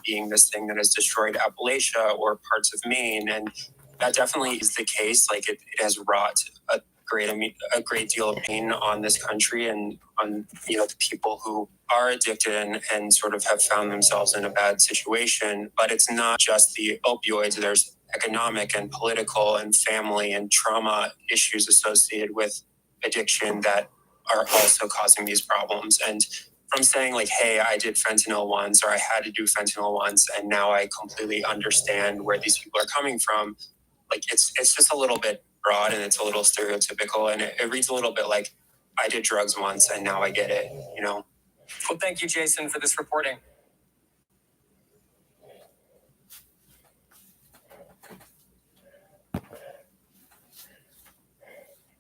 being this thing that has destroyed Appalachia or parts of Maine. And that definitely is the case. Like it has wrought a great deal of pain on this country and on, the people who are addicted and sort of have found themselves in a bad situation. But it's not just the opioids. There's economic and political and family and trauma issues associated with addiction that are also causing these problems. And from saying like, hey, I did fentanyl once, or I had to do fentanyl once, and now I completely understand where these people are coming from, like it's just a little bit broad and it's a little stereotypical, and it reads a little bit like I did drugs once and now I get it, Well, thank you, Jason, for this reporting.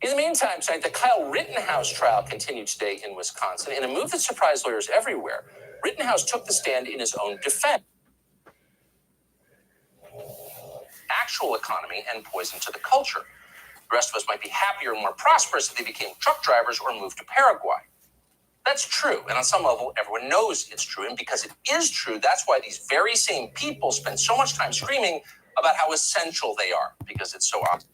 In the meantime, tonight, the Kyle Rittenhouse trial continued today in Wisconsin. In a move that surprised lawyers everywhere, Rittenhouse took the stand in his own defense. Actual economy and poison to the culture. The rest of us might be happier and more prosperous if they became truck drivers or moved to Paraguay. That's true, and on some level, everyone knows it's true. And because it is true, that's why these very same people spend so much time screaming about how essential they are, because it's so obvious.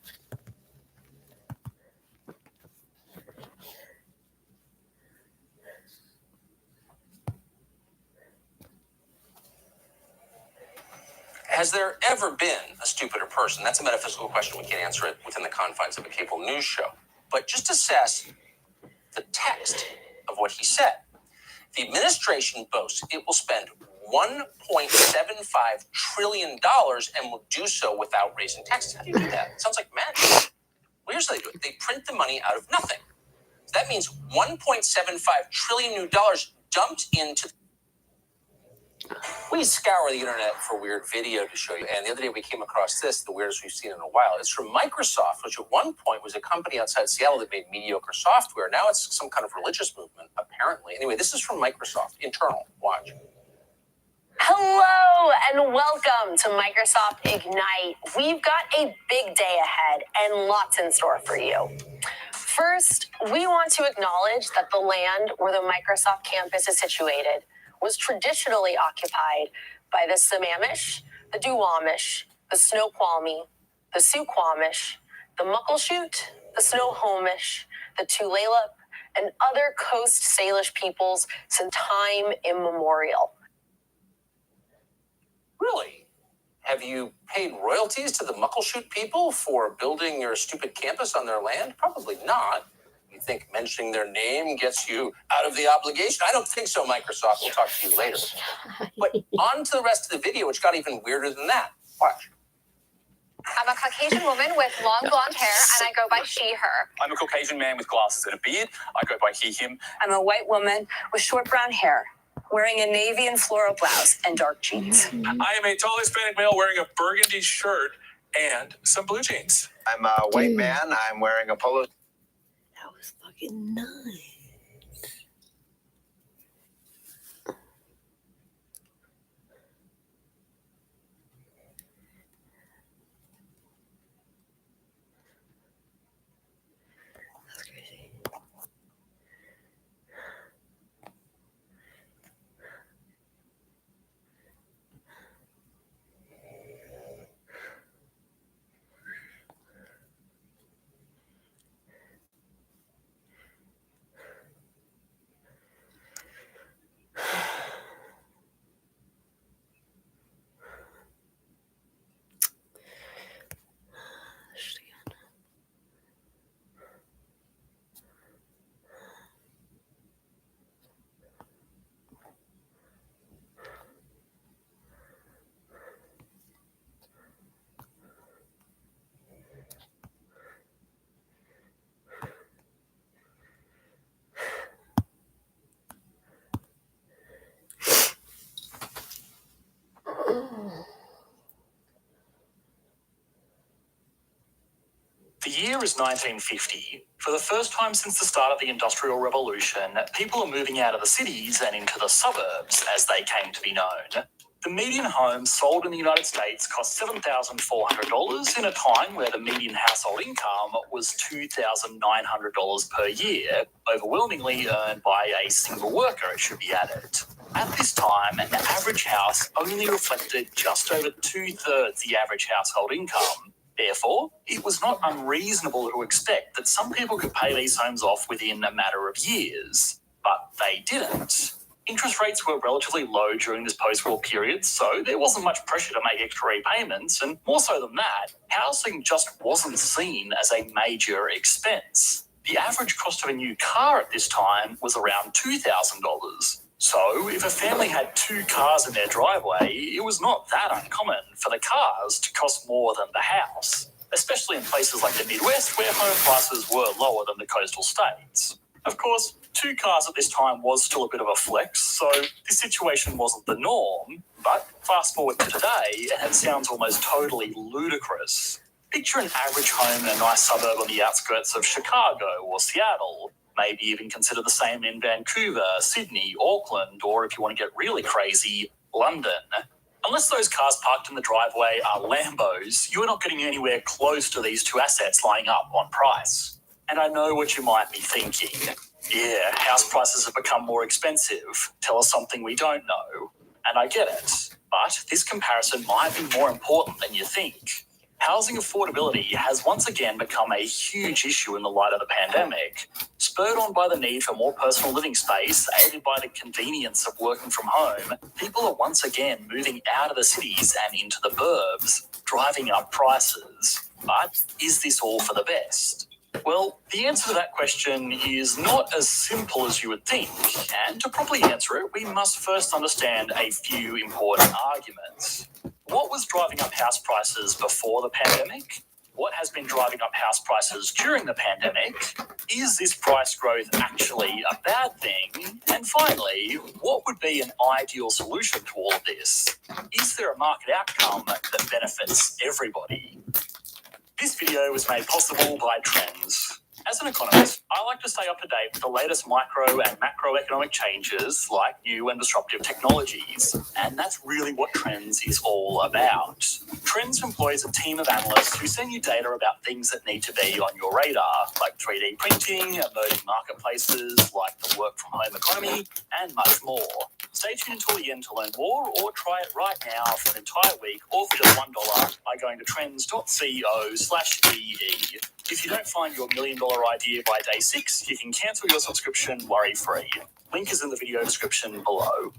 Has there ever been a stupider person? That's a metaphysical question. We can't answer it within the confines of a cable news show. But just assess the text of what he said. The administration boasts it will spend $1.75 trillion and will do so without raising taxes. How do you do that? It sounds like magic. Well, here's how they do it. They print the money out of nothing. So that means $1.75 trillion new dollars dumped into. We scour the internet for weird video to show you. And the other day we came across this, the weirdest we've seen in a while. It's from Microsoft, which at one point was a company outside Seattle that made mediocre software. Now it's some kind of religious movement, apparently. Anyway, this is from Microsoft, internal. Watch. Hello and welcome to Microsoft Ignite. We've got a big day ahead and lots in store for you. First, we want to acknowledge that the land where the Microsoft campus is situated was traditionally occupied by the Sammamish, the Duwamish, the Snoqualmie, the Suquamish, the Muckleshoot, the Snohomish, the Tulalip, and other Coast Salish peoples since time immemorial. Really? Have you paid royalties to the Muckleshoot people for building your stupid campus on their land? Probably not. You think mentioning their name gets you out of the obligation? I don't think so, Microsoft. We'll talk to you later. But on to the rest of the video, which got even weirder than that. Watch. I'm a Caucasian woman with long blonde hair, and I go by she, her. I'm a Caucasian man with glasses and a beard. I go by he, him. I'm a white woman with short brown hair, wearing a navy and floral blouse and dark jeans. I am a tall Hispanic male wearing a burgundy shirt and some blue jeans. I'm a white man. I'm wearing a polo. That was fucking nice. That's crazy. The year is 1950. For the first time since the start of the Industrial Revolution, people are moving out of the cities and into the suburbs, as they came to be known. The median home sold in the United States cost $7,400 in a time where the median household income was $2,900 per year, overwhelmingly earned by a single worker, it should be added. At this time, the average house only reflected just over 2/3 the average household income. Therefore, it was not unreasonable to expect that some people could pay these homes off within a matter of years. But they didn't. Interest rates were relatively low during this post-war period, so there wasn't much pressure to make extra repayments, and more so than that, housing just wasn't seen as a major expense. The average cost of a new car at this time was around $2,000. So if a family had 2 cars in their driveway, it was not that uncommon for the cars to cost more than the house, especially in places like the Midwest where home prices were lower than the coastal states. Of course, 2 cars at this time was still a bit of a flex, so this situation wasn't the norm, but fast forward to today and it sounds almost totally ludicrous. Picture an average home in a nice suburb on the outskirts of Chicago or Seattle. Maybe even consider the same in Vancouver, Sydney, Auckland, or if you want to get really crazy, London. Unless those cars parked in the driveway are Lambos, you are not getting anywhere close to these 2 assets lining up on price. And I know what you might be thinking. Yeah, house prices have become more expensive. Tell us something we don't know. And I get it. But this comparison might be more important than you think. Housing affordability has once again become a huge issue in the light of the pandemic. Spurred on by the need for more personal living space, aided by the convenience of working from home, people are once again moving out of the cities and into the burbs, driving up prices. But is this all for the best? Well, the answer to that question is not as simple as you would think, and to properly answer it, we must first understand a few important arguments. What was driving up house prices before the pandemic? What has been driving up house prices during the pandemic? Is this price growth actually a bad thing? And finally, what would be an ideal solution to all of this? Is there a market outcome that benefits everybody? This video was made possible by Trends. As an economist, I like to stay up to date with the latest micro and macroeconomic changes like new and disruptive technologies, and that's really what Trends is all about. Trends employs a team of analysts who send you data about things that need to be on your radar, like 3D printing, emerging marketplaces like the work-from-home economy, and much more. Stay tuned until the end to learn more, or try it right now for an entire week, or for just $1 by going to trends.co/EE. If you don't find your $1 million idea by day 6, you can cancel your subscription worry-free. Link is in the video description below.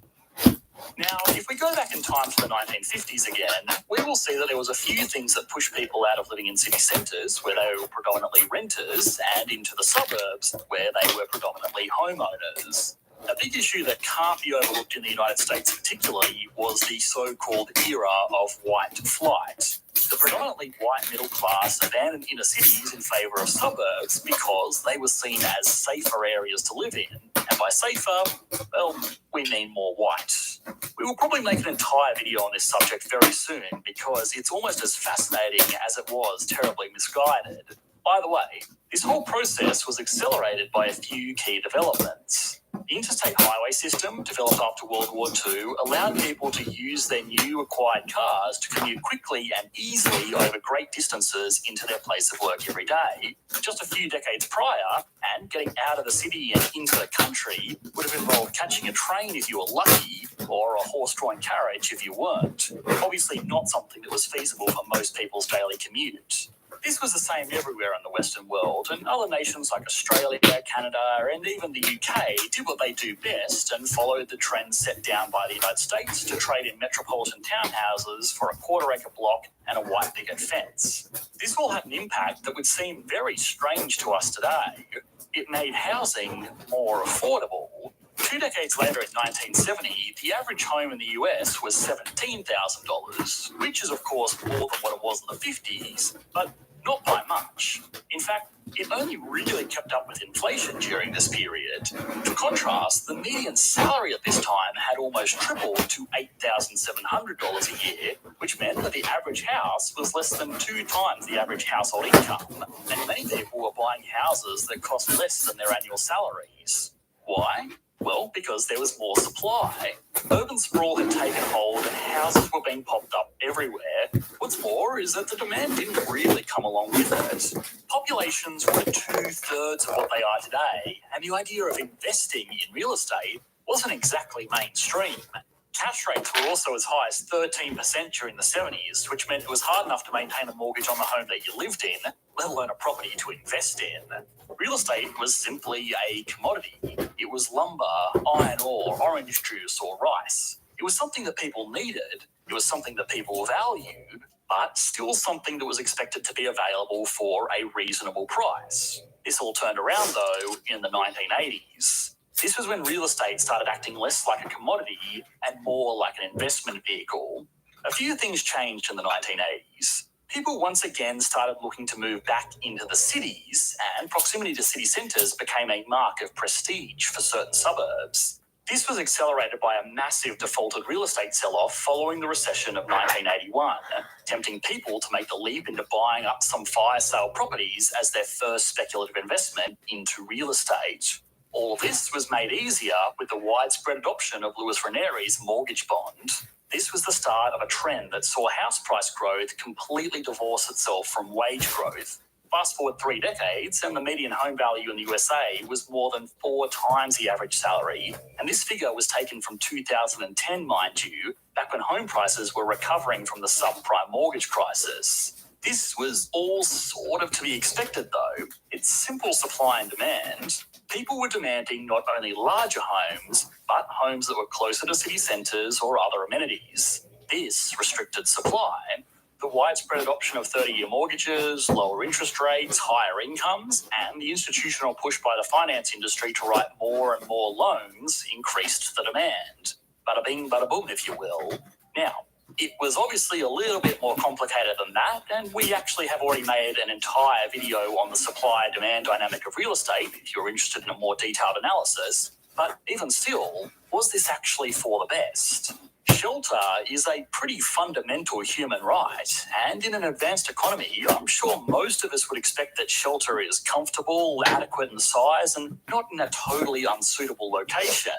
Now, if we go back in time to the 1950s again, we will see that there was a few things that pushed people out of living in city centres, where they were predominantly renters, and into the suburbs, where they were predominantly homeowners. A big issue that can't be overlooked in the United States particularly was the so-called era of white flight. The predominantly white middle class abandoned inner cities in favour of suburbs because they were seen as safer areas to live in. And by safer, well, we mean more white. We will probably make an entire video on this subject very soon because it's almost as fascinating as it was terribly misguided. By the way, this whole process was accelerated by a few key developments. The interstate highway system, developed after World War II, allowed people to use their new acquired cars to commute quickly and easily over great distances into their place of work every day. Just a few decades prior, and getting out of the city and into the country would have involved catching a train if you were lucky, or a horse-drawn carriage if you weren't. Obviously not something that was feasible for most people's daily commute. This was the same everywhere in the Western world, and other nations like Australia, Canada, and even the UK did what they do best and followed the trends set down by the United States to trade in metropolitan townhouses for a quarter-acre block and a white picket fence. This all had an impact that would seem very strange to us today. It made housing more affordable. 2 decades later, in 1970, the average home in the US was $17,000, which is, of course, more than what it was in the 50s, but not by much. In fact, it only really kept up with inflation during this period. For contrast, the median salary at this time had almost tripled to $8,700 a year, which meant that the average house was less than 2 times the average household income, and many people were buying houses that cost less than their annual salaries. Why? Well, because there was more supply. Urban sprawl had taken hold and houses were being popped up everywhere. What's more is that the demand didn't really come along with it. Populations were 2/3 of what they are today, and the idea of investing in real estate wasn't exactly mainstream. Cash rates were also as high as 13% during the 70s, which meant it was hard enough to maintain a mortgage on the home that you lived in, let alone a property to invest in. Real estate was simply a commodity. It was lumber, iron ore, orange juice, or rice. It was something that people needed. It was something that people valued, but still something that was expected to be available for a reasonable price. This all turned around, though, in the 1980s. This was when real estate started acting less like a commodity and more like an investment vehicle. A few things changed in the 1980s. People once again started looking to move back into the cities, and proximity to city centres became a mark of prestige for certain suburbs. This was accelerated by a massive defaulted real estate sell-off following the recession of 1981, tempting people to make the leap into buying up some fire sale properties as their first speculative investment into real estate. All of this was made easier with the widespread adoption of Louis Ranieri's mortgage bond. This was the start of a trend that saw house price growth completely divorce itself from wage growth. Fast forward 3 decades, and the median home value in the USA was more than 4 times the average salary. And this figure was taken from 2010, mind you, back when home prices were recovering from the subprime mortgage crisis. This was all sort of to be expected, though. It's simple supply and demand. People were demanding not only larger homes, but homes that were closer to city centres or other amenities. This restricted supply. The widespread adoption of 30-year mortgages, lower interest rates, higher incomes, and the institutional push by the finance industry to write more and more loans increased the demand. Bada bing, bada boom, if you will. Now, it was obviously a little bit more complicated than that, and we actually have already made an entire video on the supply-demand dynamic of real estate if you're interested in a more detailed analysis. But even still, was this actually for the best? Shelter is a pretty fundamental human right, and in an advanced economy, I'm sure most of us would expect that shelter is comfortable, adequate in size, and not in a totally unsuitable location.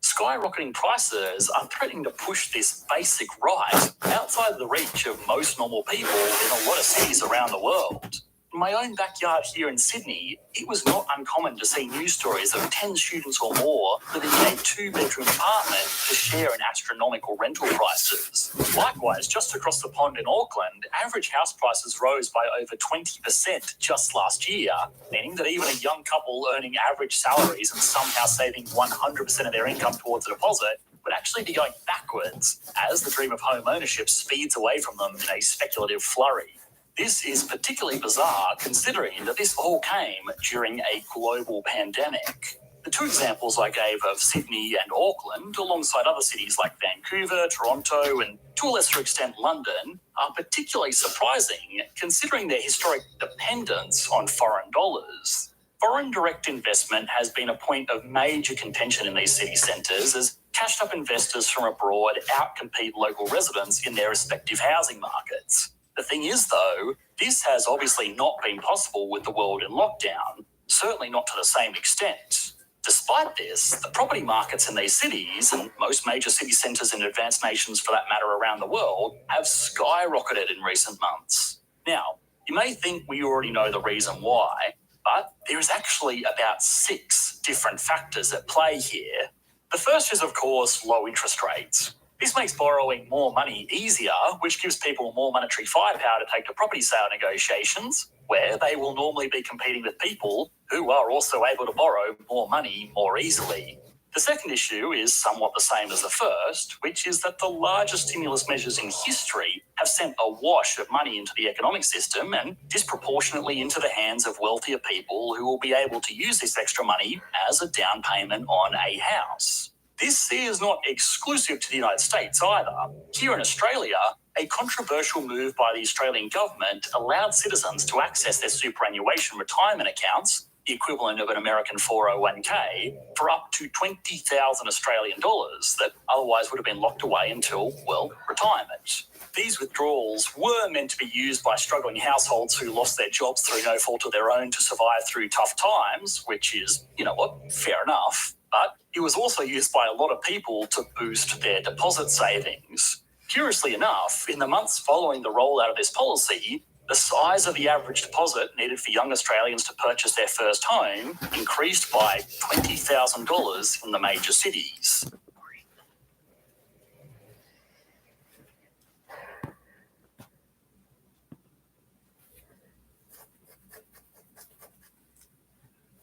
Skyrocketing prices are threatening to push this basic right outside the reach of most normal people in a lot of cities around the world. In my own backyard here in Sydney, it was not uncommon to see news stories of 10 students or more living in a 2-bedroom apartment to share in astronomical rental prices. Likewise, just across the pond in Auckland, average house prices rose by over 20% just last year, meaning that even a young couple earning average salaries and somehow saving 100% of their income towards a deposit would actually be going backwards as the dream of home ownership speeds away from them in a speculative flurry. This is particularly bizarre considering that this all came during a global pandemic. The 2 examples I gave of Sydney and Auckland, alongside other cities like Vancouver, Toronto, and to a lesser extent London, are particularly surprising considering their historic dependence on foreign dollars. Foreign direct investment has been a point of major contention in these city centres as cashed-up investors from abroad outcompete local residents in their respective housing markets. The thing is, though, this has obviously not been possible with the world in lockdown, certainly not to the same extent. Despite this, the property markets in these cities, and most major city centres in advanced nations for that matter around the world, have skyrocketed in recent months. Now, you may think we already know the reason why, but there is actually about 6 different factors at play here. The first is, of course, low interest rates. This makes borrowing more money easier, which gives people more monetary firepower to take to property sale negotiations, where they will normally be competing with people who are also able to borrow more money more easily. The second issue is somewhat the same as the first, which is that the largest stimulus measures in history have sent a wash of money into the economic system and disproportionately into the hands of wealthier people who will be able to use this extra money as a down payment on a house. This is not exclusive to the United States either. Here in Australia, a controversial move by the Australian government allowed citizens to access their superannuation retirement accounts, the equivalent of an American 401k, for up to 20,000 Australian dollars that otherwise would have been locked away until, well, retirement. These withdrawals were meant to be used by struggling households who lost their jobs through no fault of their own to survive through tough times, which is, you know what, fair enough. But it was also used by a lot of people to boost their deposit savings. Curiously enough, in the months following the rollout of this policy, The size of the average deposit needed for young Australians to purchase their first home increased by $20,000 in the major cities.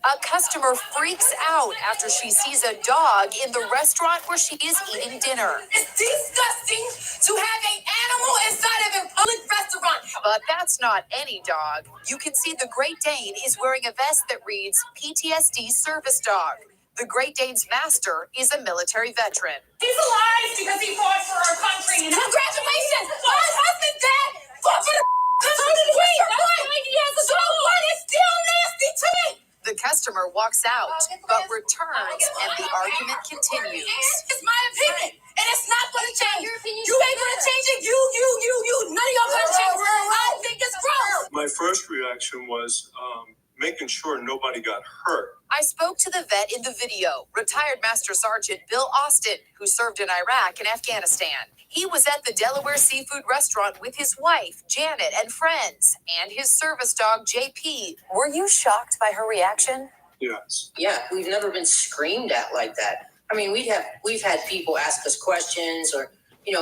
A customer freaks out after she sees a dog in the restaurant where she is eating dinner. It's disgusting to have an animal inside of a public restaurant. But that's not any dog. You can see the Great Dane is wearing a vest that reads PTSD service dog. The Great Dane's master is a military veteran. He's alive because he fought for our country. Congratulations! My husband, Dad, fought for the country. So what? It's still nasty to me. The customer walks out, but returns, and the argument continues. It's my opinion, and it's not going to change. You ain't going to change it. You. None of y'all going to change it. I think it's gross. My first reaction was making sure nobody got hurt. I spoke to the vet in the video, retired Master Sergeant Bill Austin, who served in Iraq and Afghanistan. He was at the Delaware seafood restaurant with his wife, Janet, and friends, and his service dog, JP. Were you shocked by her reaction? Yes. Yeah, we've never been screamed at like that. I mean, we've had people ask us questions or,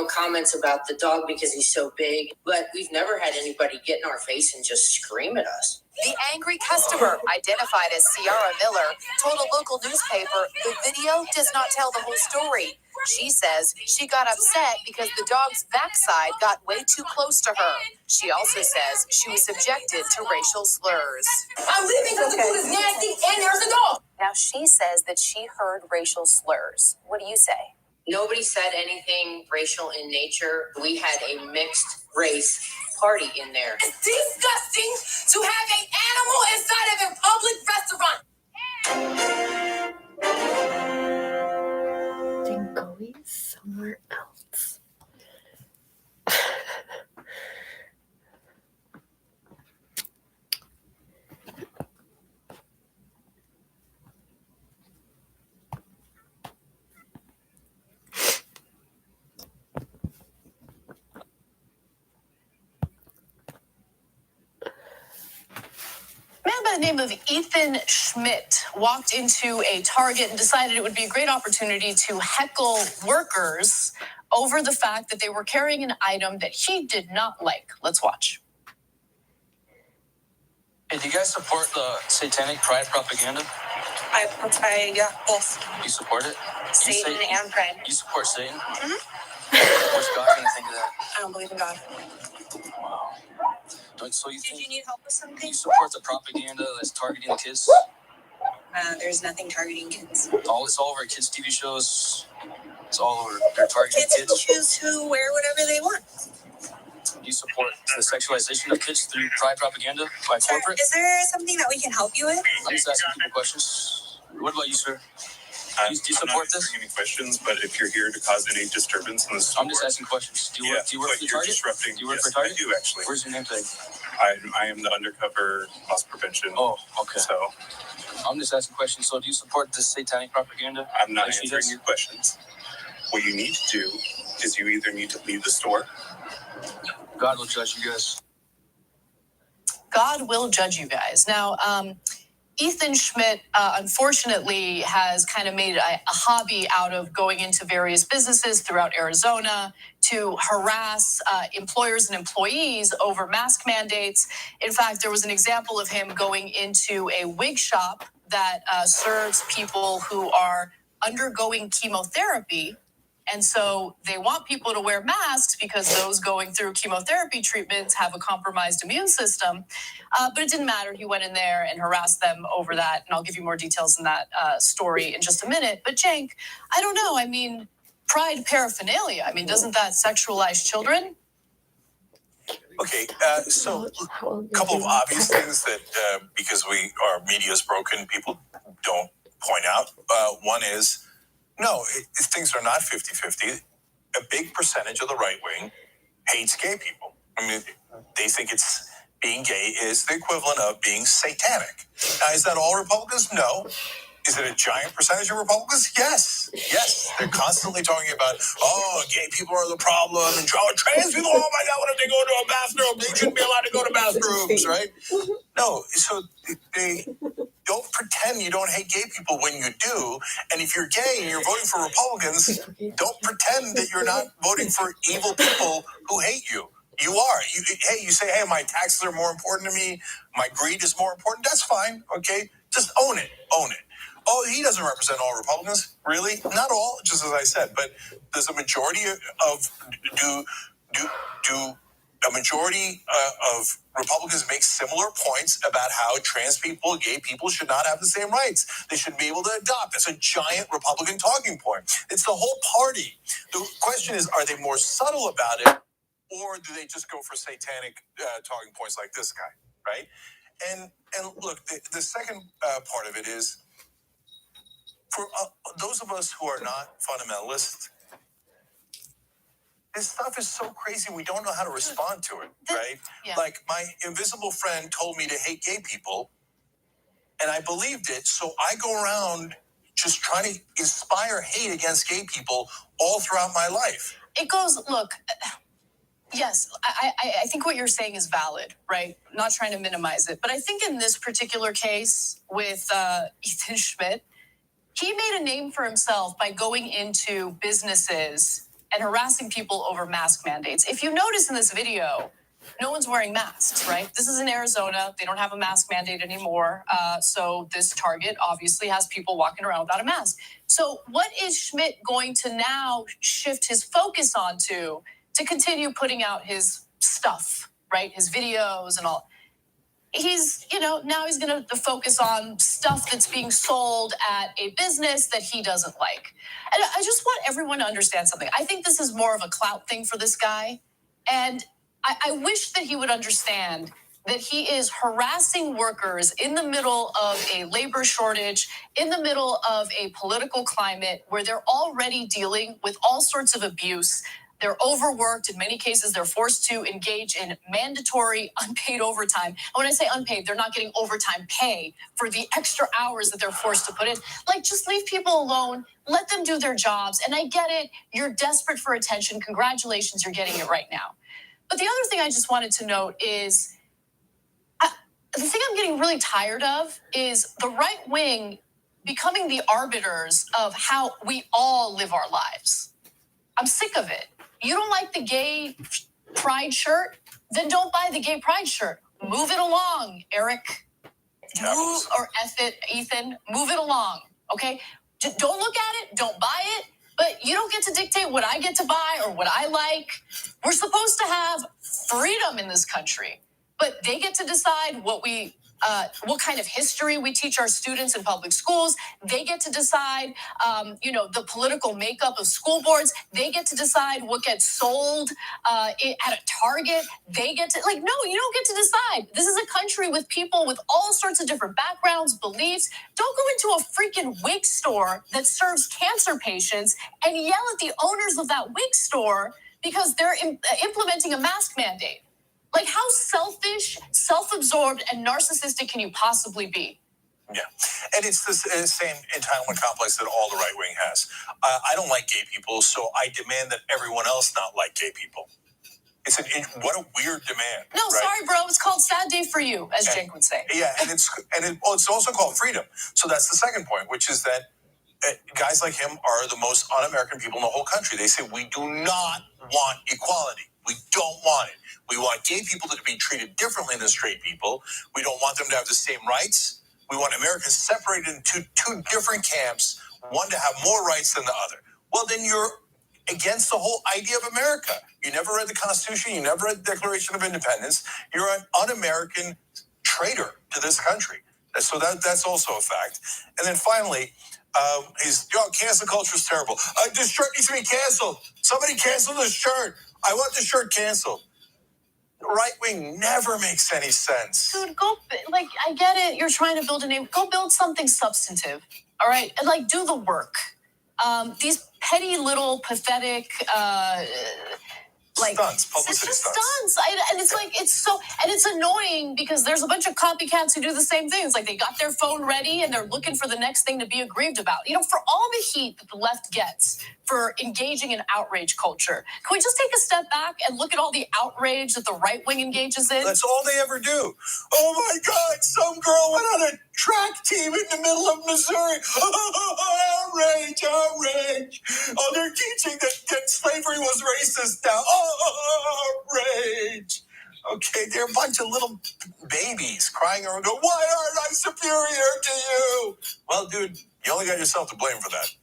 comments about the dog because he's so big, but we've never had anybody get in our face and just scream at us. The angry customer, identified as Ciara Miller, told a local newspaper the video does not tell the whole story. She says she got upset because the dog's backside got way too close to her. She also says she was subjected to racial slurs. I'm leaving because the food is nasty and there's a dog. Now she says that she heard racial slurs. What do you say? Nobody said anything racial in nature. We had a mixed race party in there. It's disgusting to have an animal inside of a public restaurant. They're going somewhere else. A man by the name of Ethan Schmidt walked into a Target and decided it would be a great opportunity to heckle workers over the fact that they were carrying an item that he did not like. Let's watch. Hey, do you guys support the satanic pride propaganda? Yeah, both. You support it? Satan and pride. You support Satan? Mm-hmm. What's God going to think of that? I don't believe in God. Wow. So you Did think you need help with something? you support the propaganda that's targeting the kids? There's nothing targeting kids. It's all over kids' TV shows. It's all over. They're targeting Kids can kids. choose who wear whatever they want. Do you support the sexualization of kids through pride propaganda by Sir, corporate? is there something that we can help you with? I'm just asking people questions. What about you, sir? Do you support this? Any questions, but if you're here to cause any disturbance in the store, I'm just asking questions. Do you work for you're Target? disrupting. Do you work Yes, for Target? I do actually. Where's your name tag? I am the undercover loss prevention. Oh, okay. So I'm just asking questions. So do you support this satanic propaganda? I'm not Like she answering does? your questions. What you need to do is you either need to leave the store. God will judge you guys. God will judge you guys. Now, Ethan Schmidt, unfortunately, has kind of made a hobby out of going into various businesses throughout Arizona to harass employers and employees over mask mandates. In fact, there was an example of him going into a wig shop that serves people who are undergoing chemotherapy. And so they want people to wear masks because those going through chemotherapy treatments have a compromised immune system. But it didn't matter. He went in there and harassed them over that. And I'll give you more details in that story in just a minute. But Cenk, I don't know. I mean, pride paraphernalia. I mean, doesn't that sexualize children? Okay, so a couple of obvious things that because our media is broken, people don't point out. One is, no, things are not 50-50. A big percentage of the right wing hates gay people. I mean, they think being gay is the equivalent of being satanic. Now, is that all Republicans? No. Is it a giant percentage of Republicans? Yes. Yes. They're constantly talking about, gay people are the problem, and trans people, oh my God, what if they go to a bathroom? They shouldn't be allowed to go to bathrooms, right? No, so they don't pretend you don't hate gay people when you do. And if you're gay and you're voting for Republicans, don't pretend that you're not voting for evil people who hate you. You are. You say, hey, my taxes are more important to me. My greed is more important. That's fine. Okay. Just own it. Own it. Oh, he doesn't represent all Republicans. Really? Not all, just as I said. But does a majority of a majority of Republicans make similar points about how trans people, gay people should not have the same rights. They should be able to adopt. That's a giant Republican talking point. It's the whole party. The question is, are they more subtle about it, or do they just go for satanic talking points like this guy, right? And look, the second part of it is, for those of us who are not fundamentalists, this stuff is so crazy we don't know how to respond to it, right? Yeah. Like, my invisible friend told me to hate gay people, and I believed it, so I go around just trying to inspire hate against gay people all throughout my life. It goes, look, yes, I think what you're saying is valid, right? I'm not trying to minimize it, but I think in this particular case with Ethan Schmidt, he made a name for himself by going into businesses and harassing people over mask mandates. If you notice in this video, no one's wearing masks, right? This is in Arizona. They don't have a mask mandate anymore. So this Target obviously has people walking around without a mask. So what is Schmidt going to now shift his focus onto to continue putting out his stuff, right? His videos and all. He's, now he's going to focus on stuff that's being sold at a business that he doesn't like. And I just want everyone to understand something. I think this is more of a clout thing for this guy. And I wish that he would understand that he is harassing workers in the middle of a labor shortage, in the middle of a political climate where they're already dealing with all sorts of abuse. They're overworked. In many cases, they're forced to engage in mandatory unpaid overtime. And when I say unpaid, they're not getting overtime pay for the extra hours that they're forced to put in. Like, just leave people alone. Let them do their jobs. And I get it. You're desperate for attention. Congratulations, you're getting it right now. But the other thing I just wanted to note is the thing I'm getting really tired of is the right wing becoming the arbiters of how we all live our lives. I'm sick of it. You don't like the gay pride shirt? Then don't buy the gay pride shirt. Move it along, Eric. Ethan, move it along, okay? Don't look at it, don't buy it, but you don't get to dictate what I get to buy or what I like. We're supposed to have freedom in this country, but they get to decide what kind of history we teach our students in public schools. They get to decide, the political makeup of school boards. They get to decide what gets sold at a Target. They get to, no, you don't get to decide. This is a country with people with all sorts of different backgrounds, beliefs. Don't go into a freaking wig store that serves cancer patients and yell at the owners of that wig store because they're implementing a mask mandate. Like, how selfish, self-absorbed, and narcissistic can you possibly be? Yeah, and it's the same entitlement complex that all the right wing has. I don't like gay people, so I demand that everyone else not like gay people. What a weird demand. No, right? Sorry, bro. It's called sad day for you, as Jake would say. Yeah, it's also called freedom. So that's the second point, which is that guys like him are the most un-American people in the whole country. They say, we do not want equality. We don't want it. We want gay people to be treated differently than straight people. We don't want them to have the same rights. We want Americans separated into two different camps, one to have more rights than the other. Well, then you're against the whole idea of America. You never read the Constitution. You never read the Declaration of Independence. You're an un-American traitor to this country. So that's also a fact. And then finally, cancel culture is terrible. This shirt needs to be canceled. Somebody cancel this shirt. I want this shirt canceled. The right wing never makes any sense. Dude, I get it. You're trying to build a name. Go build something substantive. All right? And, do the work. These petty little pathetic like stunts, publicity it's just stunts. And it's like it's annoying because there's a bunch of copycats who do the same thing. It's like they got their phone ready and they're looking for the next thing to be aggrieved about. For all the heat that the left gets for engaging in outrage culture, can we just take a step back and look at all the outrage that the right wing engages in? That's all they ever do. Oh my God, some girl went on a track team in the middle of Missouri. Outrage, outrage. Oh, they're teaching that slavery was racist now. Outrage. Okay, they're a bunch of little babies crying around, go, why aren't I superior to you? Well, dude, you only got yourself to blame for that.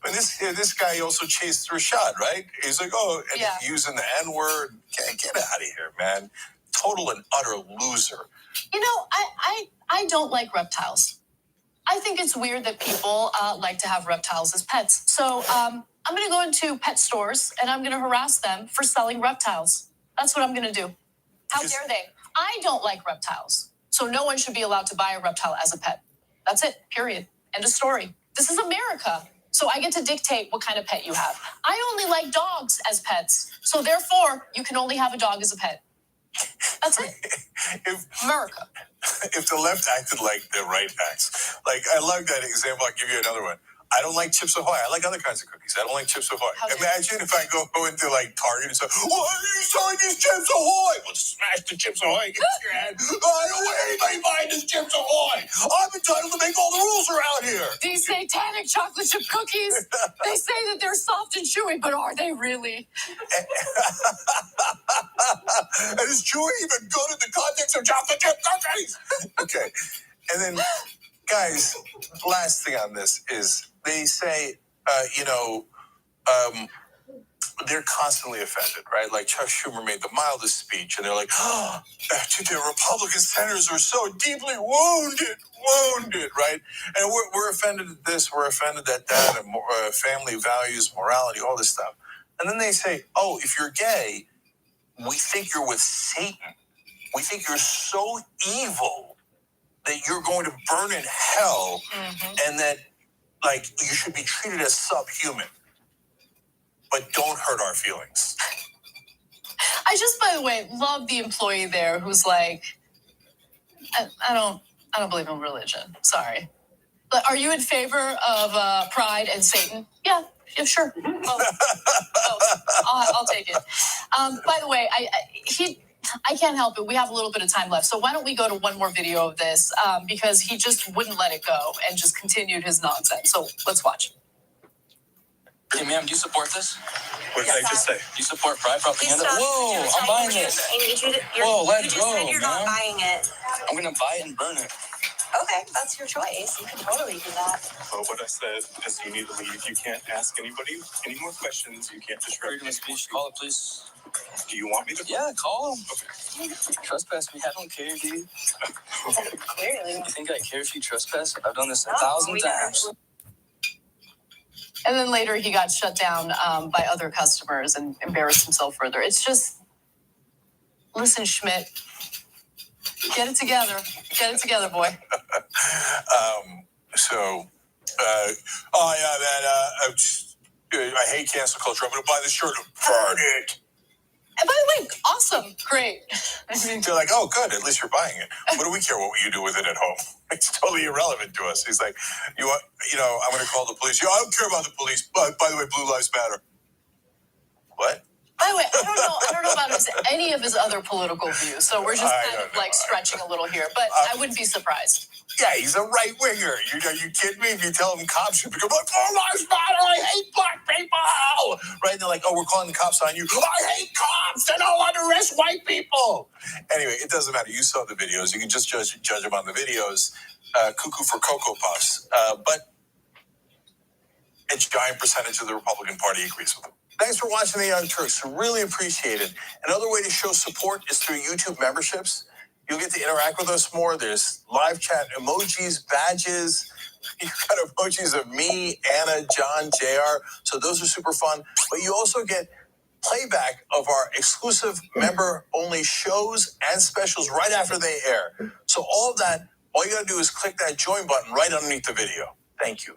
And this guy also chased Rashad, right? He's like, oh, and using the N-word. Get out of here, man. Total and utter loser. I don't like reptiles. I think it's weird that people like to have reptiles as pets. So I'm going to go into pet stores and I'm going to harass them for selling reptiles. That's what I'm going to do. How dare they? I don't like reptiles. So no one should be allowed to buy a reptile as a pet. That's it, period. End of story. This is America. So I get to dictate what kind of pet you have. I only like dogs as pets. So therefore, you can only have a dog as a pet. That's it. America. If the left acted like the right acts, like I love that example. I'll give you another one. I don't like Chips Ahoy. I like other kinds of cookies. I don't like Chips Ahoy. Imagine if I go into like Target and say, "Why are you selling these Chips Ahoy?" Well, smash the Chips Ahoy. Get your head. I don't want anybody buying this Chips Ahoy. I'm entitled to make all the rules around here. These satanic chocolate chip cookies. They say that they're soft and chewy, but are they really? And is chewy even good in the context of chocolate chip cookies? Okay, and then. Guys, last thing on this is they say, they're constantly offended, right? Like Chuck Schumer made the mildest speech, and they're like, oh, the Republican senators are so deeply wounded, right? And we're offended at this, we're offended at that, and family values, morality, all this stuff. And then they say, oh, if you're gay, we think you're with Satan. We think you're so evil that you're going to burn in hell, and that, like, you should be treated as subhuman. But don't hurt our feelings. I just, by the way, love the employee there who's like, I don't believe in religion. Sorry. But are you in favor of pride and Satan? Yeah, sure. I'll take it. By the way, I can't help it. We have a little bit of time left. So why don't we go to one more video of this? Because he just wouldn't let it go and just continued his nonsense. So let's watch. Hey, ma'am, do you support this? What did I just say? Do you support pride propaganda? Whoa, I'm buying this. Whoa, let's go, man. You're not buying it. I'm going to buy it and burn it. Okay, that's your choice. You can totally do that. Well, what I said is you need to leave. You can't ask anybody any more questions. You can't disrupt. Freedom of speech. Call it, please. Do you want me to? Yeah, call him. Okay. Trespass me. I don't care, dude. Clearly. You think I care if you trespass? I've done this 1,000 times. And then later he got shut down by other customers and embarrassed himself further. It's just, listen, Schmidt, get it together. Get it together, boy. I hate cancel culture. I'm going to buy this shirt and burn it. And by the way, awesome. Great. They're like, oh, good. At least you're buying it. What do we care what you do with it at home? It's totally irrelevant to us. He's like, I'm going to call the police. I don't care about the police. By the way, Blue Lives Matter. What? By the way, I don't know about any of his other political views. So we're just kind of like stretching a little here, but I wouldn't be surprised. Yeah, he's a right winger. You kidding me? If you tell him cops should become like, Blue Lives Matter, I hate black people. Right? And they're like, oh, we're calling the cops on you. I hate cops. They don't want to arrest white people. Anyway, it doesn't matter. You saw the videos. You can just judge them on the videos. Cuckoo for Cocoa Puffs. But a giant percentage of the Republican Party agrees with them. Thanks for watching The Young Turks. Really appreciate it. Another way to show support is through YouTube memberships. You'll get to interact with us more. There's live chat emojis, badges. You've got emojis of me, Anna, John, JR. So those are super fun. But you also get playback of our exclusive member-only shows and specials right after they air. So all of that, all you got to do is click that join button right underneath the video. Thank you.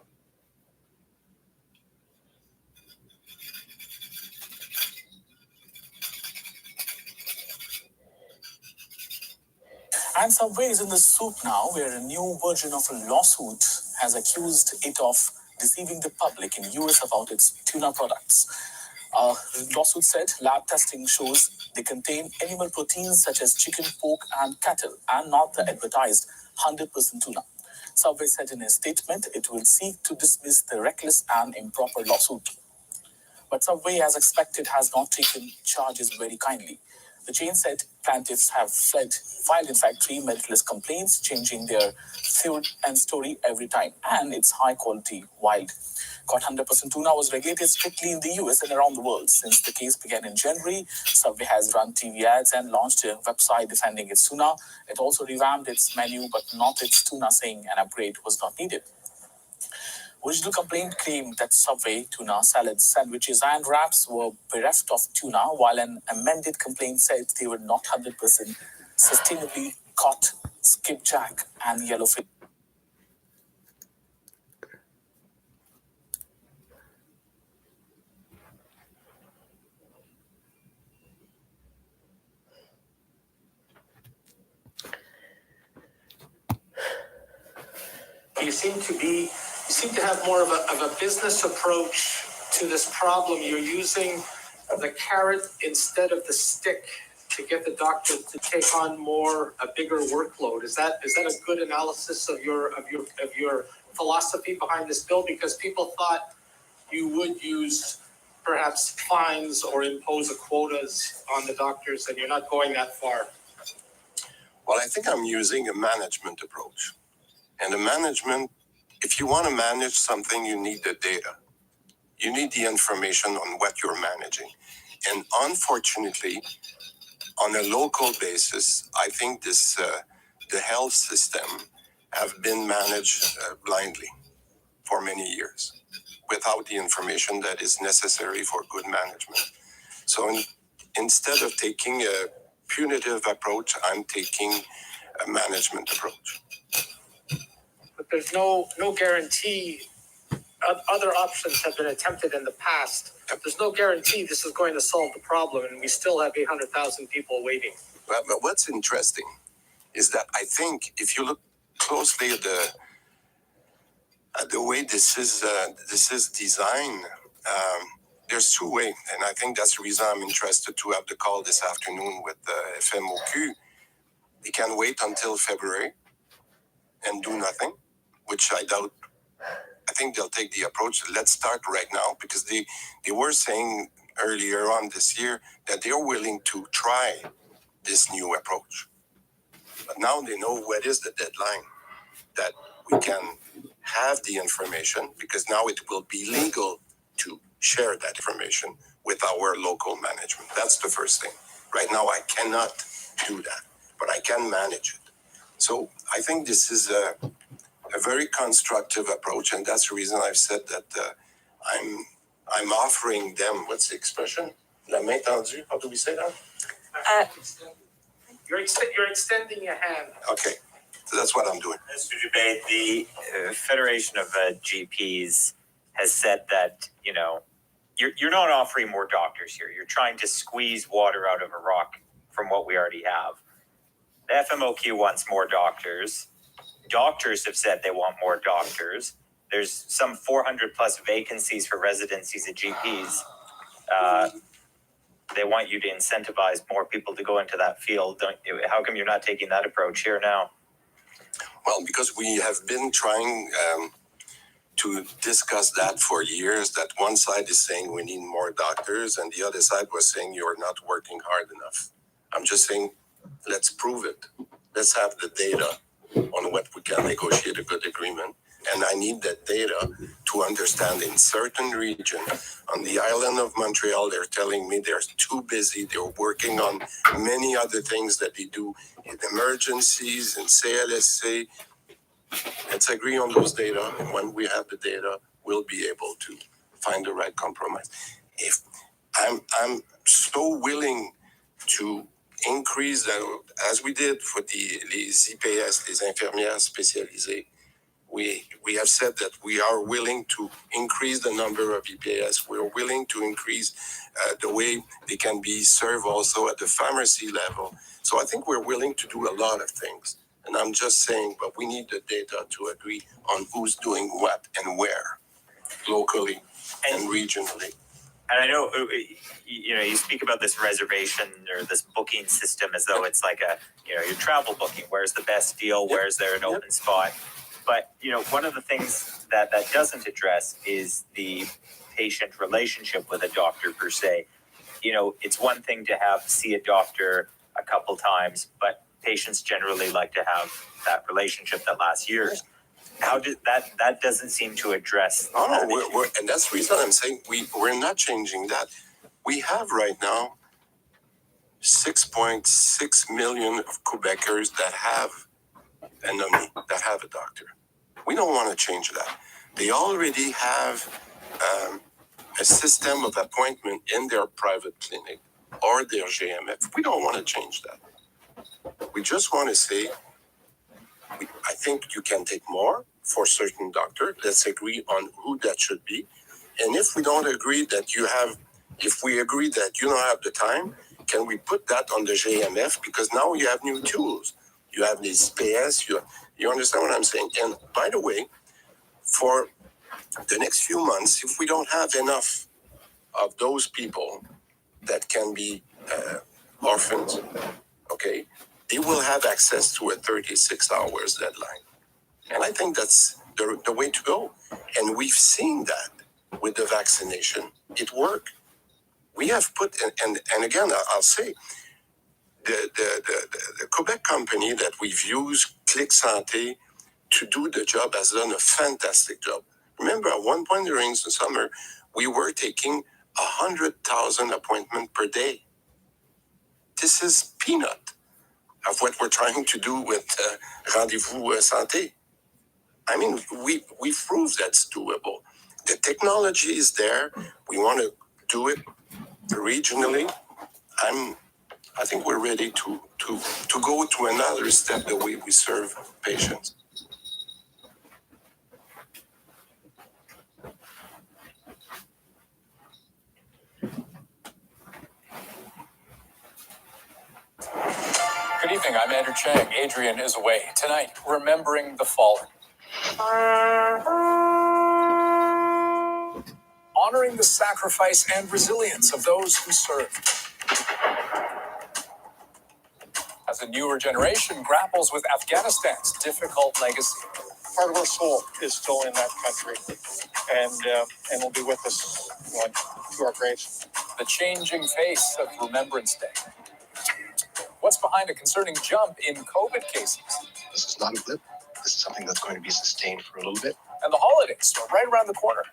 And Subway is in the soup now, where a new version of a lawsuit has accused it of deceiving the public in US about its tuna products. The lawsuit said lab testing shows they contain animal proteins such as chicken, pork, and cattle, and not the advertised 100% tuna. Subway said in a statement it will seek to dismiss the reckless and improper lawsuit. But Subway, as expected, has not taken charges very kindly. The chain said plaintiffs have filed in fact 3 meritless complaints, changing their theory and story every time, and it's high quality wild. Caught 100% tuna was regulated strictly in the US and around the world. Since the case began in January, Subway has run TV ads and launched a website defending its tuna. It also revamped its menu, but not its tuna, saying an upgrade was not needed. Original complaint claimed that Subway tuna salads, sandwiches, and wraps were bereft of tuna, while an amended complaint said they were not 100% sustainably caught skipjack and yellowfin. You seem to have more of a business approach to this problem. You're using the carrot instead of the stick to get the doctor to take on a bigger workload. Is that a good analysis of your philosophy behind this bill? Because people thought you would use perhaps fines or impose a quotas on the doctors, and you're not going that far. Well, I think I'm using a management approach. And the management, if you want to manage something, you need the data. You need the information on what you're managing. And unfortunately, on a local basis, I think the health system have been managed blindly for many years without the information that is necessary for good management. So instead of taking a punitive approach, I'm taking a management approach. But there's no guarantee. Other options have been attempted in the past. There's no guarantee this is going to solve the problem, and we still have 800,000 people waiting. But what's interesting is that I think if you look closely at the way this is designed, there's 2 ways, and I think that's the reason I'm interested to have the call this afternoon with FMOQ. They can wait until February and do nothing, which I doubt. I think they'll take the approach, let's start right now, because they were saying earlier on this year that they're willing to try this new approach. But now they know what is the deadline, that we can have the information, because now it will be legal to share that information with our local management. That's the first thing. Right now, I cannot do that, but I can manage it. So I think this is a very constructive approach, and that's the reason I've said that I'm offering them, what's the expression? La main tendue, how do we say that? You're extending your hand. Okay, so that's what I'm doing. Mr. Dubé, the Federation of GPs has said that, you're not offering more doctors here. You're trying to squeeze water out of a rock from what we already have. The FMOQ wants more doctors. Doctors have said they want more doctors. There's some 400 plus vacancies for residencies at GPs. They want you to incentivize more people to go into that field. How come you're not taking that approach here now? Well, because we have been trying to discuss that for years, that one side is saying we need more doctors, and the other side was saying you're not working hard enough. I'm just saying, let's prove it. Let's have the data on what we can negotiate a good agreement. And I need that data to understand in certain regions. On the island of Montreal, they're telling me they're too busy. They're working on many other things that they do in emergencies, in CLSC. Let's agree on those data. And when we have the data, we'll be able to find the right compromise. If I'm so willing to increase, as we did for les IPS, les infirmières spécialisées, we have said that we are willing to increase the number of EPS. We're willing to increase the way they can be served also at the pharmacy level. So I think we're willing to do a lot of things. And I'm just saying, but we need the data to agree on who's doing what and where, locally and regionally. And I know, you speak about this reservation or this booking system as though it's like your travel booking. Where's the best deal? Where's there an open spot? But, one of the things that doesn't address is the patient relationship with a doctor per se. It's one thing to see a doctor a couple times, but patients generally like to have that relationship that lasts years. How did that doesn't seem to address? We're and that's the reason I'm saying we're not changing that. We have right now 6.6 million of Quebecers that have an NOMI, that have a doctor. We don't want to change that. They already have a system of appointment in their private clinic or their GMF. We don't want to change that. We just want to say, I think you can take more for certain doctor. Let's agree on who that should be. And if we don't agree if we agree that you don't have the time, can we put that on the GMF? Because now you have new tools. You have these PS, you understand what I'm saying? And by the way, for the next few months, if we don't have enough of those people that can be orphans, okay, they will have access to a 36 hours deadline. And I think that's the way to go. And we've seen that with the vaccination. It worked. We have put, and again, I'll say, the Quebec company that we've used, Click Santé, to do the job has done a fantastic job. Remember, at one point during the summer, we were taking 100,000 appointments per day. This is peanut of what we're trying to do with Rendez-vous Santé. I mean, we proved that's doable. The technology is there. We want to do it regionally. I think we're ready to go to another step the way we serve patients. Good evening, I'm Andrew Chang. Adrian is away. Tonight, remembering the fallen. Honoring the sacrifice and resilience of those who served. As a newer generation grapples with Afghanistan's difficult legacy. Part of our soul is still in that country, and will be with us to our graves. The changing face of Remembrance Day. What's behind a concerning jump in COVID cases? This is not a blip. This is something that's going to be sustained for a little bit. And the holidays are right around the corner.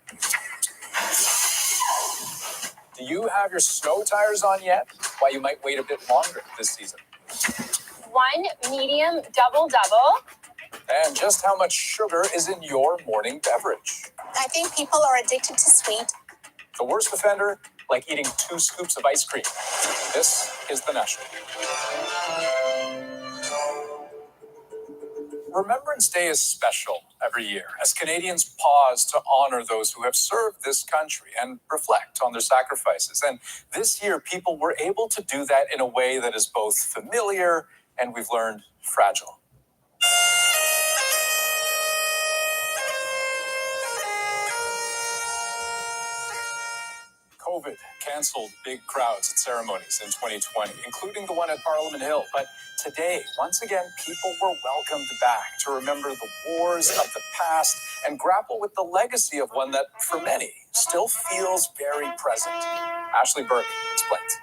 Do you have your snow tires on yet? Why you might wait a bit longer this season. 1 medium double. And just how much sugar is in your morning beverage. I think people are addicted to sweet. The worst offender, like eating 2 scoops of ice cream. This is The National. Remembrance Day is special every year as Canadians pause to honor those who have served this country and reflect on their sacrifices. And this year, people were able to do that in a way that is both familiar and we've learned fragile. COVID canceled big crowds at ceremonies in 2020, including the one at Parliament Hill. But today, once again, people were welcomed back to remember the wars of the past and grapple with the legacy of one that, for many, still feels very present. Ashley Burke explains.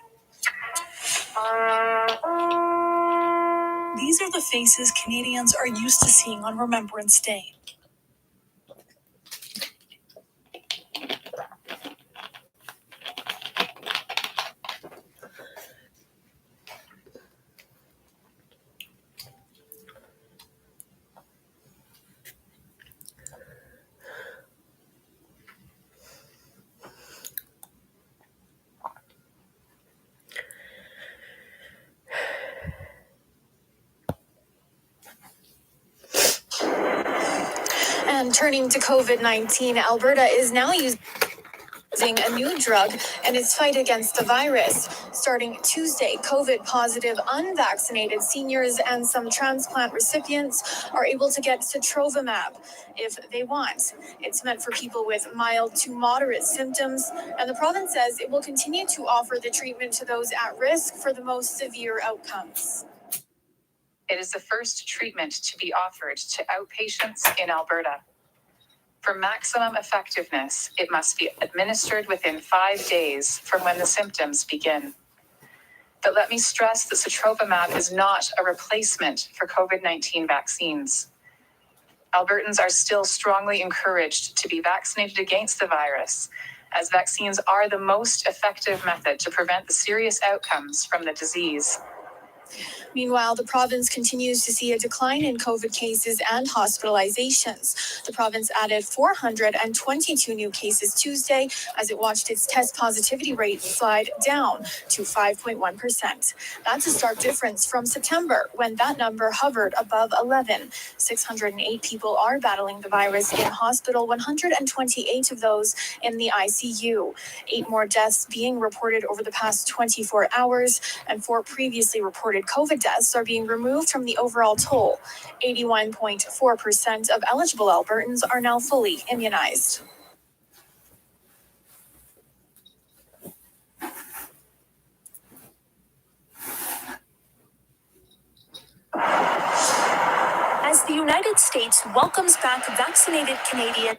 These are the faces Canadians are used to seeing on Remembrance Day. And turning to COVID-19, Alberta is now using a new drug in its fight against the virus. Starting Tuesday, COVID-positive, unvaccinated seniors and some transplant recipients are able to get sotrovimab if they want. It's meant for people with mild to moderate symptoms, and the province says it will continue to offer the treatment to those at risk for the most severe outcomes. It is the first treatment to be offered to outpatients in Alberta. For maximum effectiveness, it must be administered within 5 days from when the symptoms begin. But let me stress that sotrovimab is not a replacement for COVID-19 vaccines. Albertans are still strongly encouraged to be vaccinated against the virus, as vaccines are the most effective method to prevent the serious outcomes from the disease. Meanwhile, the province continues to see a decline in COVID cases and hospitalizations. The province added 422 new cases Tuesday as it watched its test positivity rate slide down to 5.1%. That's a stark difference from September, when that number hovered above 11. 608 people are battling the virus in hospital, 128 of those in the ICU. 8 more deaths being reported over the past 24 hours, and 4 previously reported COVID deaths are being removed from the overall toll. 81.4% of eligible Albertans are now fully immunized. As the United States welcomes back vaccinated Canadians.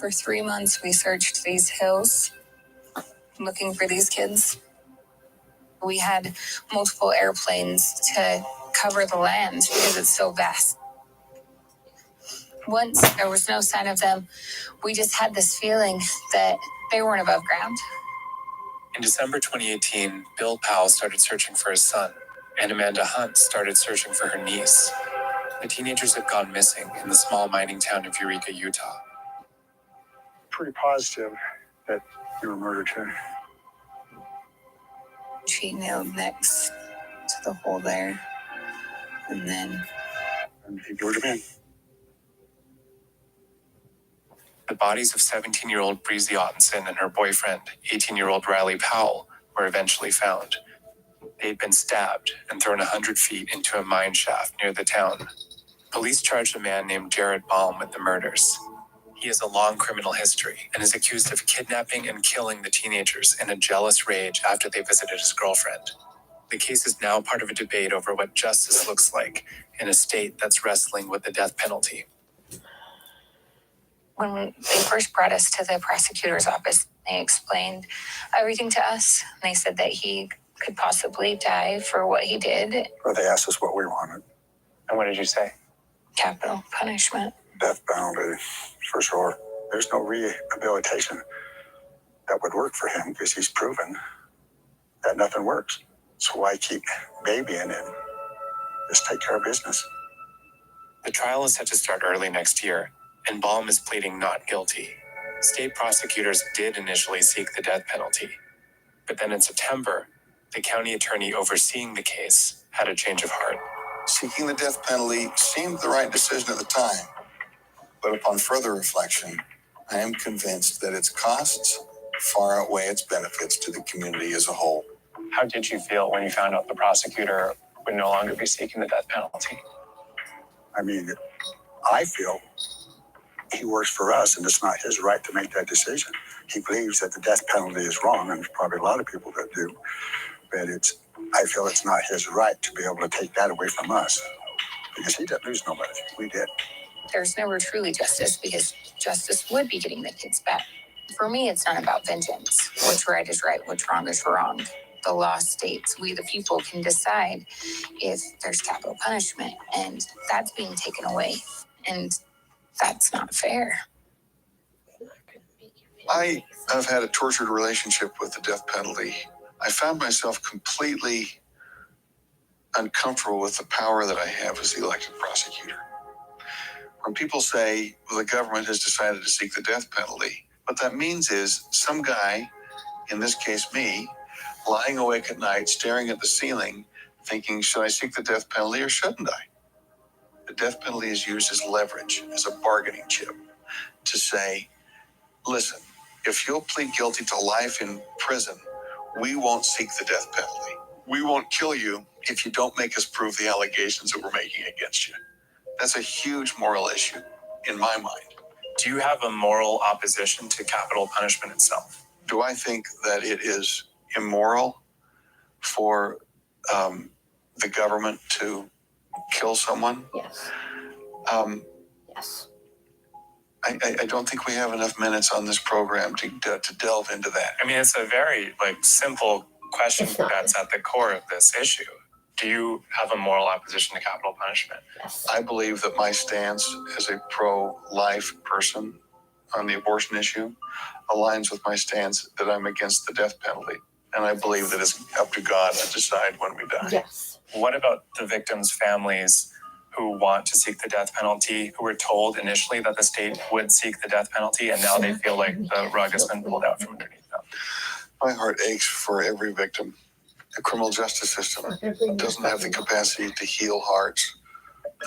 For 3 months, we searched these hills looking for these kids. We had multiple airplanes to cover the land because it's so vast. Once there was no sign of them, we just had this feeling that they weren't above ground. In December 2018, Bill Powell started searching for his son, and Amanda Hunt started searching for her niece. The teenagers had gone missing in the small mining town of Eureka, Utah. Pretty positive that you were murdered here. She nailed next to the hole there, and then... And he lured him in. The bodies of 17-year-old Breezy Ottenson and her boyfriend, 18-year-old Riley Powell, were eventually found. They'd been stabbed and thrown 100 feet into a mine shaft near the town. Police charged a man named Jared Baum with the murders. He has a long criminal history and is accused of kidnapping and killing the teenagers in a jealous rage after they visited his girlfriend. The case is now part of a debate over what justice looks like in a state that's wrestling with the death penalty. When they first brought us to the prosecutor's office, they explained everything to us. They said that he could possibly die for what he did. Or they asked us what we wanted. And what did you say? Capital punishment. Death penalty, for sure. There's no rehabilitation that would work for him because he's proven that nothing works. So why keep babying him? Just take care of business. The trial is set to start early next year, and Baum is pleading not guilty. State prosecutors did initially seek the death penalty, but then in September, the county attorney overseeing the case had a change of heart. Seeking the death penalty seemed the right decision at the time, but upon further reflection, I am convinced that its costs far outweigh its benefits to the community as a whole. How did you feel when you found out the prosecutor would no longer be seeking the death penalty? I mean, I feel he works for us, and it's not his right to make that decision. He believes that the death penalty is wrong, and there's probably a lot of people that do. But I feel it's not his right to be able to take that away from us, because he didn't lose nobody. We did. There's never truly justice because justice would be getting the kids back. For me, it's not about vengeance. What's right is right, what's wrong is wrong. The law states we, the people, can decide if there's capital punishment, and that's being taken away. And that's not fair. I have had a tortured relationship with the death penalty. I found myself completely uncomfortable with the power that I have as the elected prosecutor. When people say, well, the government has decided to seek the death penalty, what that means is some guy, in this case me, lying awake at night, staring at the ceiling, thinking, should I seek the death penalty or shouldn't I? The death penalty is used as leverage, as a bargaining chip, to say, listen, if you'll plead guilty to life in prison, we won't seek the death penalty. We won't kill you if you don't make us prove the allegations that we're making against you. That's a huge moral issue in my mind. Do you have a moral opposition to capital punishment itself? Do I think that it is immoral for the government to kill someone? Yes. Yes. I don't think we have enough minutes on this program to delve into that. I mean, it's a very simple question that's at the core of this issue. Do you have a moral opposition to capital punishment? Yes. I believe that my stance as a pro-life person on the abortion issue aligns with my stance that I'm against the death penalty. And I believe that it's up to God to decide when we die. Yes. What about the victims' families who want to seek the death penalty, who were told initially that the state would seek the death penalty, and now they feel like the rug has been pulled out from underneath them? My heart aches for every victim. The criminal justice system doesn't have the capacity to heal hearts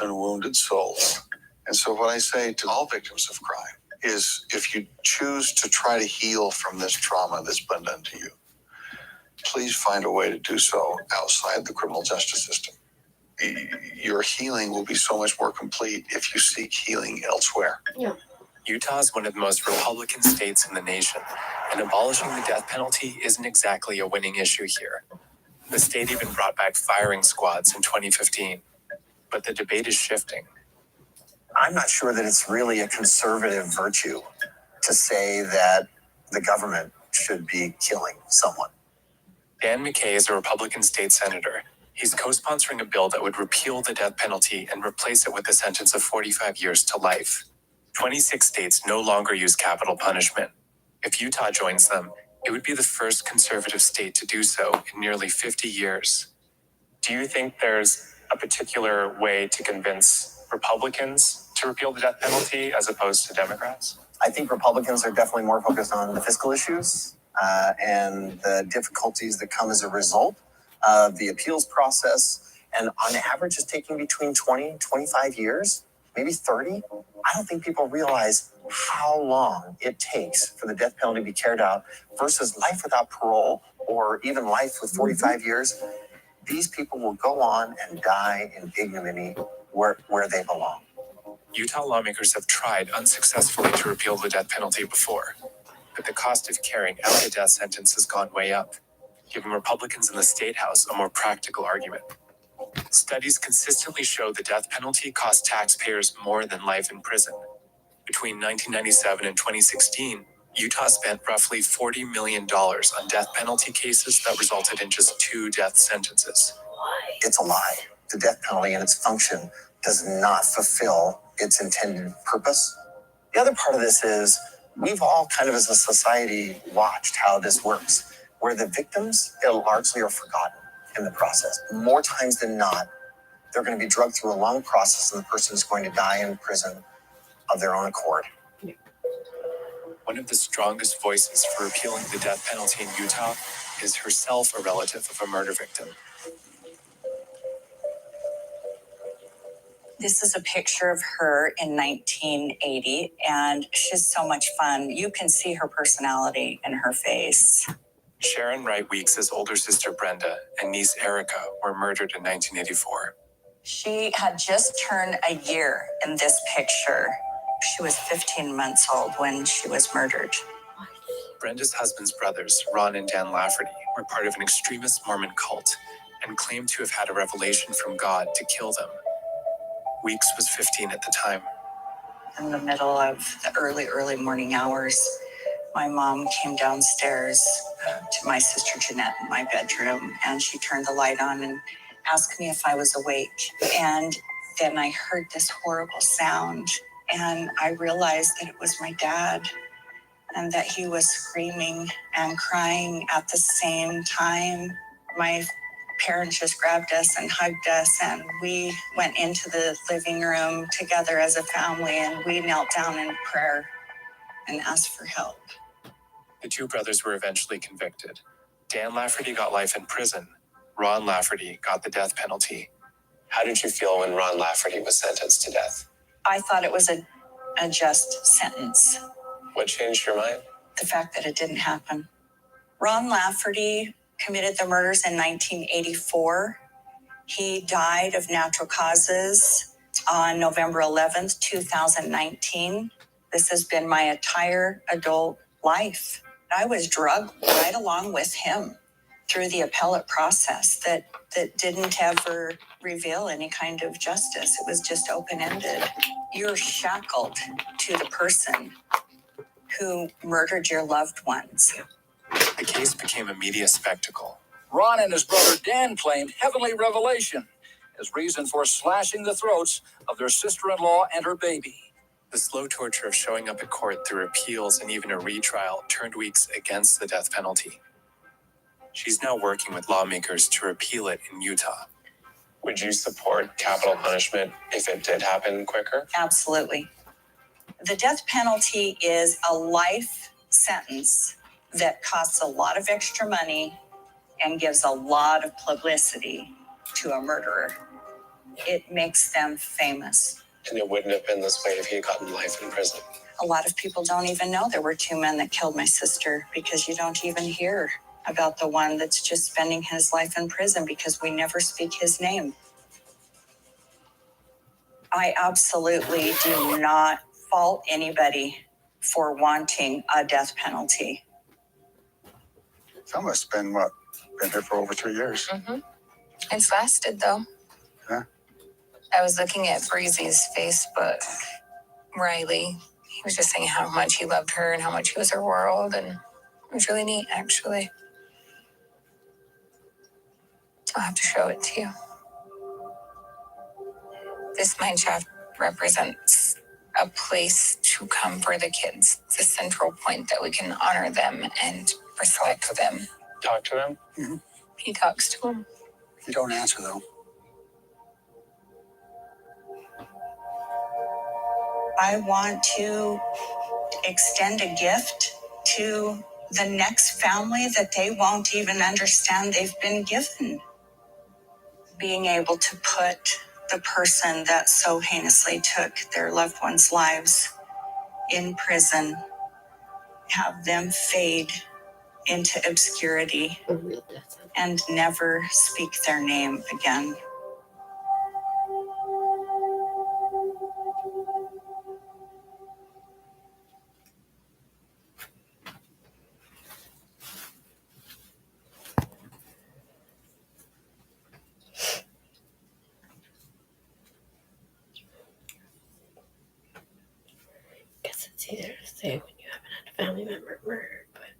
and wounded souls. And so what I say to all victims of crime is, if you choose to try to heal from this trauma that's been done to you, please find a way to do so outside the criminal justice system. Your healing will be so much more complete if you seek healing elsewhere. Yeah. Utah is one of the most Republican states in the nation, and abolishing the death penalty isn't exactly a winning issue here. The state even brought back firing squads in 2015, but the debate is shifting. I'm not sure that it's really a conservative virtue to say that the government should be killing someone. Dan McKay is a Republican state senator. He's co-sponsoring a bill that would repeal the death penalty and replace it with a sentence of 45 years to life. 26 states no longer use capital punishment. If Utah joins them, it would be the first conservative state to do so in nearly 50 years. Do you think there's a particular way to convince Republicans to repeal the death penalty as opposed to Democrats? I think Republicans are definitely more focused on the fiscal issues and the difficulties that come as a result of the appeals process. And on average, it's taking between 20, 25 years, maybe 30. I don't think people realize how long it takes for the death penalty to be carried out versus life without parole or even life with 45 years. These people will go on and die in ignominy where they belong. Utah lawmakers have tried unsuccessfully to repeal the death penalty before, but the cost of carrying out a death sentence has gone way up, giving Republicans in the state house a more practical argument. Studies consistently show the death penalty cost taxpayers more than life in prison. Between 1997 and 2016, Utah spent roughly $40 million on death penalty cases that resulted in just 2 death sentences. It's a lie. The death penalty and its function does not fulfill its intended purpose. The other part of this is we've all kind of as a society watched how this works, where the victims largely are forgotten in the process. More times than not, they're going to be drugged through a long process and the person is going to die in prison of their own accord. One of the strongest voices for repealing the death penalty in Utah is herself a relative of a murder victim. This is a picture of her in 1980, and she's so much fun. You can see her personality in her face. Sharon Wright Weeks' older sister Brenda and niece Erica were murdered in 1984. She had just turned a year in this picture. She was 15 months old when she was murdered. Brenda's husband's brothers, Ron and Dan Lafferty, were part of an extremist Mormon cult and claimed to have had a revelation from God to kill them. Weeks was 15 at the time. In the middle of the early morning hours, My mom came downstairs to my sister Jeanette in my bedroom, and she turned the light on and asked me if I was awake. And then I heard this horrible sound, and I realized that it was my dad, and that he was screaming and crying at the same time. My parents just grabbed us and hugged us, and we went into the living room together as a family, and we knelt down in prayer and asked for help. The two brothers were eventually convicted. Dan Lafferty got life in prison. Ron Lafferty got the death penalty. How did you feel when Ron Lafferty was sentenced to death? I thought it was a just sentence. What changed your mind? The fact that it didn't happen. Ron Lafferty committed the murders in 1984. He died of natural causes on November 11th, 2019. This has been my entire adult life. I was drugged right along with him through the appellate process that didn't ever reveal any kind of justice. It was just open-ended. You're shackled to the person who murdered your loved ones. The case became a media spectacle. Ron and his brother Dan claimed heavenly revelation as reason for slashing the throats of their sister-in-law and her baby. The slow torture of showing up at court through appeals and even a retrial turned Weeks against the death penalty. She's now working with lawmakers to repeal it in Utah. Would you support capital punishment if it did happen quicker? Absolutely. The death penalty is a life sentence that costs a lot of extra money and gives a lot of publicity to a murderer. It makes them famous. And it wouldn't have been this way if he had gotten life in prison. A lot of people don't even know there were two men that killed my sister, because you don't even hear about the one that's just spending his life in prison because we never speak his name. I absolutely do not fault anybody for wanting a death penalty. Some of us been here for over 2 years. Mm-hmm. It's lasted, though. Yeah. I was looking at Breezy's Facebook, Riley. He was just saying how much he loved her and how much he was her world, and it was really neat, actually. I'll have to show it to you. This mine shaft represents a place to come for the kids. It's a central point that we can honor them and respect them. Talk to him? Mm-hmm. He talks to them. You don't answer, though. I want to extend a gift to the next family that they won't even understand they've been given. Being able to put the person that so heinously took their loved ones' lives in prison, have them fade into obscurity and never speak their name again. Guess it's easier to say when you haven't had a family member murdered, but I'm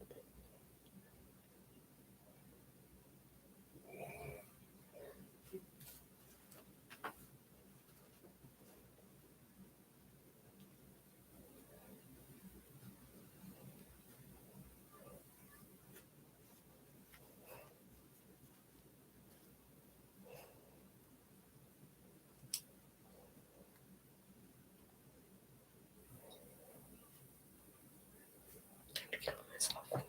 to kill myself.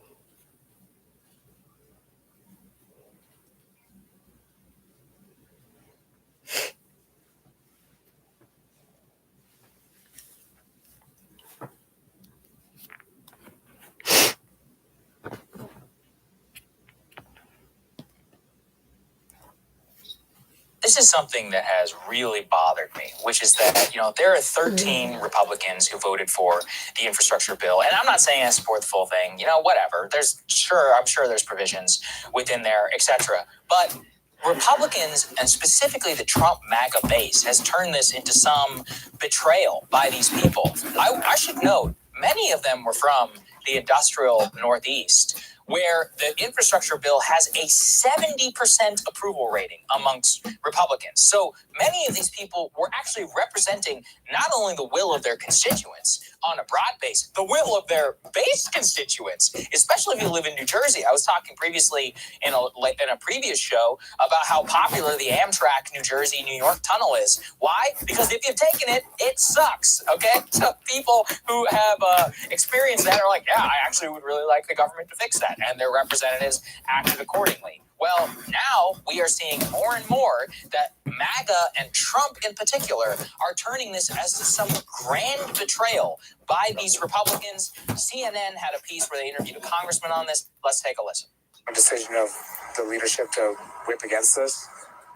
This is something that has really bothered me, which is that, there are 13 Republicans who voted for the infrastructure bill. And I'm not saying I support the full thing, whatever. I'm sure there's provisions within there, etc. But Republicans, and specifically the Trump MAGA base, has turned this into some betrayal by these people. I should note, many of them were from the industrial Northeast, where the infrastructure bill has a 70% approval rating amongst Republicans. So many of these people were actually representing not only the will of their constituents on a broad base, the will of their base constituents, especially if you live in New Jersey. I was talking previously in a previous show about how popular the Amtrak New Jersey, New York tunnel is. Why? Because if you've taken it, it sucks, okay? So people who have experienced that are like, yeah, I actually would really like the government to fix that, and their representatives acted accordingly. Well, now we are seeing more and more that MAGA and Trump in particular are turning this as some grand betrayal by these Republicans. CNN had a piece where they interviewed a congressman on this. Let's take a listen. A decision of the leadership to whip against this?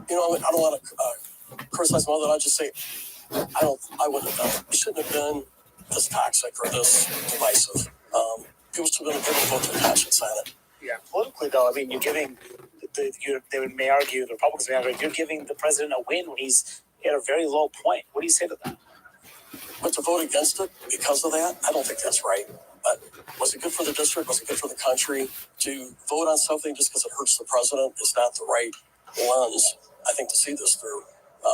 You know, I don't want to criticize my other. I just say, I wouldn't have done it. It shouldn't have been this toxic or this divisive. People should have been able to vote their conscience on it. Yeah, politically though, I mean, you're giving, they may argue, the Republicans may argue, you're giving the president a win when he's at a very low point. What do you say to that? But to vote against it because of that, I don't think that's right. Was it good for the district? Was it good for the country? To vote on something just because it hurts the president is not the right lens, I think, to see this through.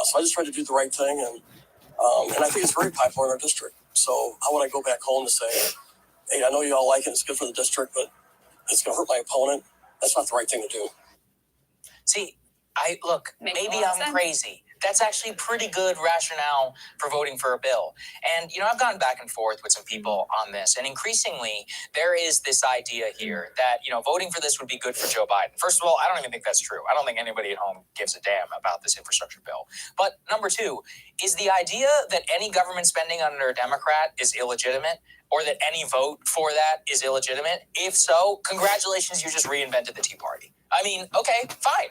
So I just tried to do the right thing, and I think it's very popular in our district. So how would I go back home to say, hey, I know you all like it, it's good for the district, but it's going to hurt my opponent? That's not the right thing to do. See, maybe I'm crazy. That's actually pretty good rationale for voting for a bill. And, I've gone back and forth with some people on this. And increasingly, there is this idea here that, voting for this would be good for Joe Biden. First of all, I don't even think that's true. I don't think anybody at home gives a damn about this infrastructure bill. But number two, is the idea that any government spending under a Democrat is illegitimate, or that any vote for that is illegitimate? If so, congratulations, you just reinvented the Tea Party. I mean, okay, fine.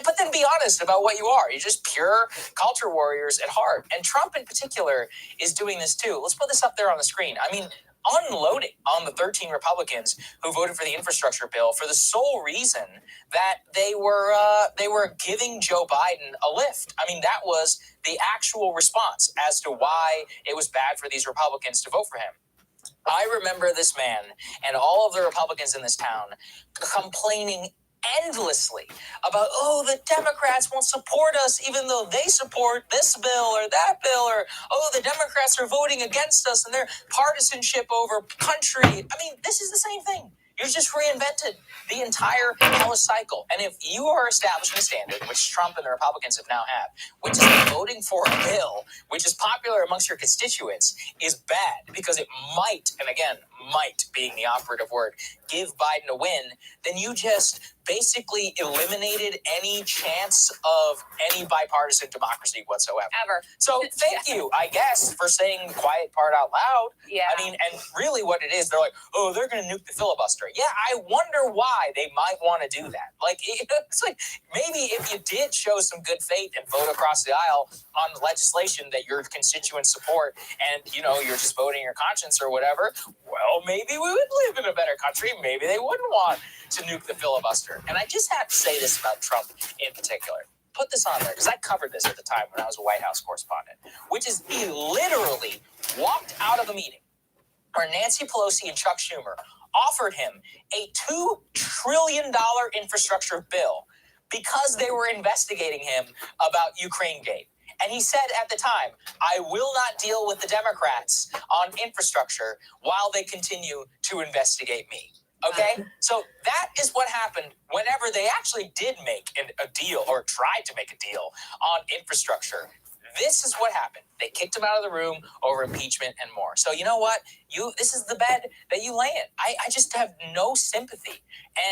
But then be honest about what you are. You're just pure culture warriors at heart. And Trump in particular is doing this too. Let's put this up there on the screen. I mean, unloading on the 13 Republicans who voted for the infrastructure bill for the sole reason that they were giving Joe Biden a lift. I mean, that was the actual response as to why it was bad for these Republicans to vote for him. I remember this man and all of the Republicans in this town complaining endlessly about, the Democrats won't support us even though they support this bill or that bill, or, the Democrats are voting against us and their partisanship over country. I mean, this is the same thing. You just reinvented the entire hellish cycle. And if you are establishing a standard, which Trump and the Republicans have now had, which is voting for a bill which is popular amongst your constituents, is bad because it might, and again, might being the operative word, give Biden a win, then you just basically eliminated any chance of any bipartisan democracy whatsoever. Ever. So thank you, I guess, for saying the quiet part out loud. Yeah. I mean, and really what it is, they're like, they're going to nuke the filibuster. Yeah, I wonder why they might want to do that. Like, it's like, maybe if you did show some good faith and vote across the aisle on legislation that your constituents support, and, you're just voting your conscience or whatever, well, maybe we would live in a better country. Maybe they wouldn't want to nuke the filibuster. And I just have to say this about Trump in particular. Put this on there, because I covered this at the time when I was a White House correspondent, which is he literally walked out of a meeting where Nancy Pelosi and Chuck Schumer offered him a $2 trillion infrastructure bill because they were investigating him about Ukraine-gate. And he said at the time, I will not deal with the Democrats on infrastructure while they continue to investigate me. Okay? So that is what happened whenever they actually did make a deal, or tried to make a deal on infrastructure. This is what happened. They kicked him out of the room over impeachment and more. So you know what? This is the bed that you lay in. I just have no sympathy.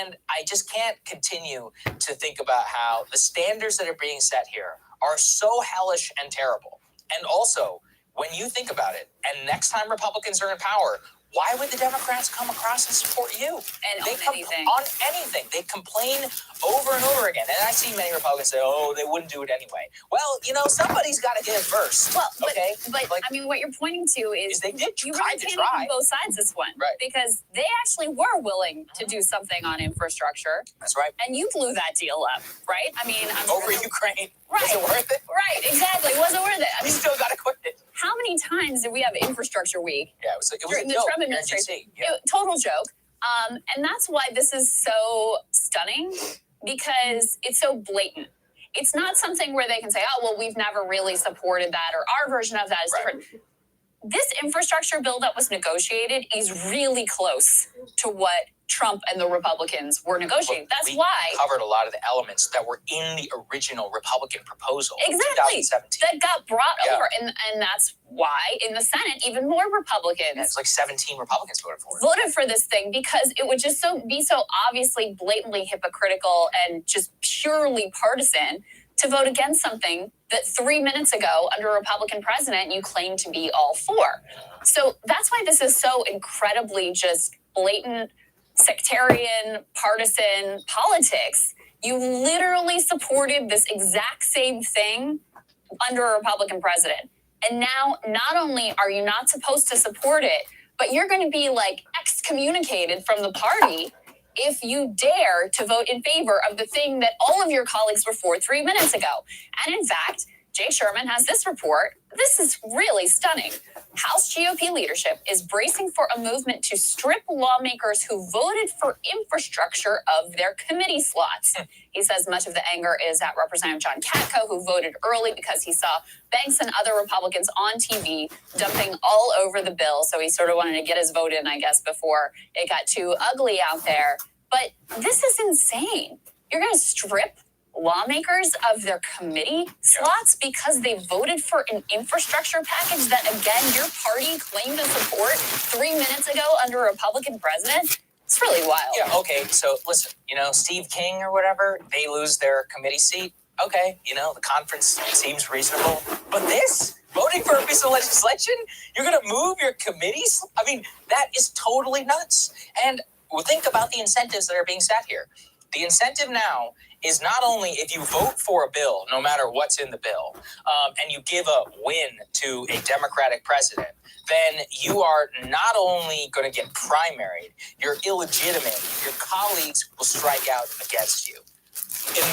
And I just can't continue to think about how the standards that are being set here are so hellish and terrible. And also, when you think about it, and next time Republicans are in power, why would the Democrats come across and support you? And they anything. On anything. They complain over and over again. And I see many Republicans say, they wouldn't do it anyway. Well, somebody's got to give first. Well, okay? But I mean, what you're pointing to is they did you try really to can't try. even both sides this one. Right. Because they actually were willing to do something on infrastructure. That's right. And you blew that deal up, right? I mean, over Ukraine. Right. Was it worth it? Right, exactly. Was it worth it? I We mean, still got to quit it. how many times did we have of Infrastructure Week. Yeah, it was during the Trump administration. Total joke. And that's why this is so stunning, because it's so blatant. It's not something where they can say, oh, well, we've never really supported that, or our version of that is different. This infrastructure bill that was negotiated is really close to what Trump and the Republicans were negotiating. That's why covered a lot of the elements that were in the original Republican proposal exactly in 2017. that got brought over, and that's why in the Senate even more Republicans. It's like 17 Republicans voted for this thing, because it would just be so obviously blatantly hypocritical and just purely partisan to vote against something that 3 minutes ago, under a Republican president, you claim to be all for. So that's why this is so incredibly just blatant, sectarian, partisan politics. You literally supported this exact same thing under a Republican president. And now, not only are you not supposed to support it, but you're going to be like excommunicated from the party if you dare to vote in favor of the thing that all of your colleagues were for 3 minutes ago. And in fact, Jay Sherman has this report. This is really stunning. House GOP leadership is bracing for a movement to strip lawmakers who voted for infrastructure of their committee slots. He says much of the anger is at Representative John Katko, who voted early because he saw Banks and other Republicans on TV dumping all over the bill. So he sort of wanted to get his vote in, I guess, before it got too ugly out there. But this is insane. You're going to strip lawmakers of their committee slots because they voted for an infrastructure package that, again, your party claimed to support 3 minutes ago under a Republican president? It's really wild. Yeah, okay, so listen, Steve King or whatever, they lose their committee seat. Okay, the conference seems reasonable. But this, voting for a piece of legislation, you're going to move your committees? I mean, that is totally nuts. And think about the incentives that are being set here. The incentive now is not only if you vote for a bill, no matter what's in the bill, and you give a win to a Democratic president, then you are not only going to get primaried, you're illegitimate. Your colleagues will strike out against you.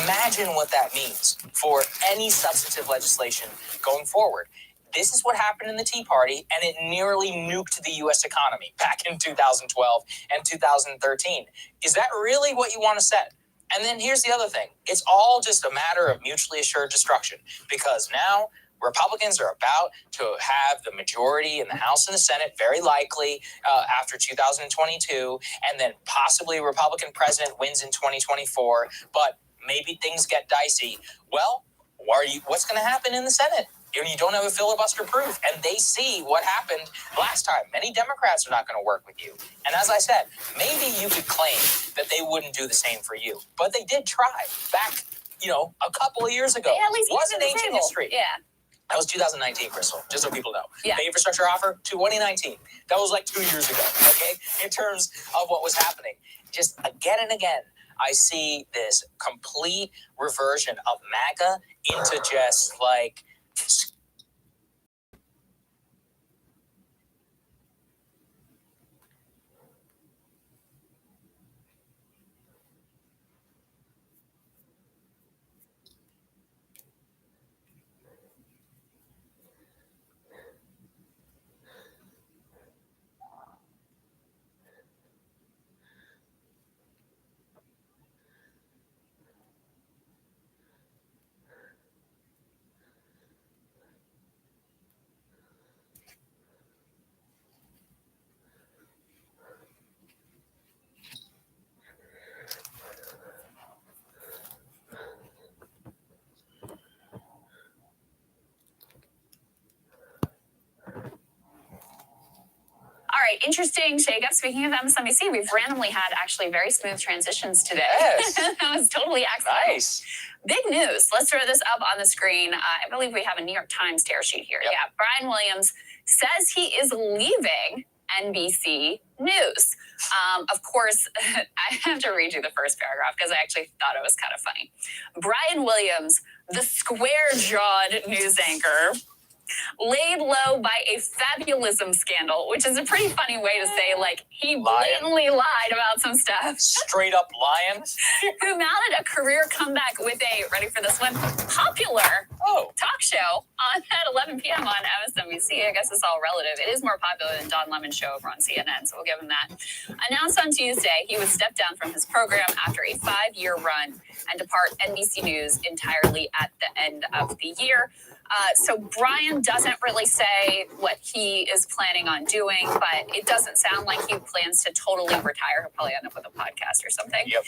Imagine what that means for any substantive legislation going forward. This is what happened in the Tea Party, and it nearly nuked the U.S. economy back in 2012 and 2013. Is that really what you want to set? And then here's the other thing. It's all just a matter of mutually assured destruction, because now Republicans are about to have the majority in the House and the Senate, very likely after 2022, and then possibly a Republican president wins in 2024, but maybe things get dicey. Well, what's going to happen in the Senate? You don't have a filibuster proof, and they see what happened last time. Many Democrats are not going to work with you. And as I said, maybe you could claim that they wouldn't do the same for you, but they did try back, a couple of years ago. Yeah, at least wasn't ancient history. Yeah. That was 2019, Crystal, just so people know. Yeah. The infrastructure offer, 2019. That was like 2 years ago, okay? In terms of what was happening. Just again and again, I see this complete reversion of MAGA into just like... All right, interesting shakeup. Speaking of MSNBC, we've randomly had actually very smooth transitions today. Yes. That was totally accidental. Nice. Big news. Let's throw this up on the screen. I believe we have a New York Times tear sheet here. Yep. Yeah, Brian Williams says he is leaving NBC News. Of course, I have to read you the first paragraph because I actually thought it was kind of funny. Brian Williams, the square-jawed news anchor, laid low by a fabulism scandal, which is a pretty funny way to say, like, he blatantly lied about some stuff. Straight up lying. Who mounted a career comeback with a, ready for this one, popular talk show on at 11 p.m. on MSNBC. I guess it's all relative. It is more popular than Don Lemon's show over on CNN, so we'll give him that. Announced on Tuesday he would step down from his program after a 5-year run and depart NBC News entirely at the end of the year. So Brian doesn't really say what he is planning on doing, but it doesn't sound like he plans to totally retire. He'll probably end up with a podcast or something. Yep.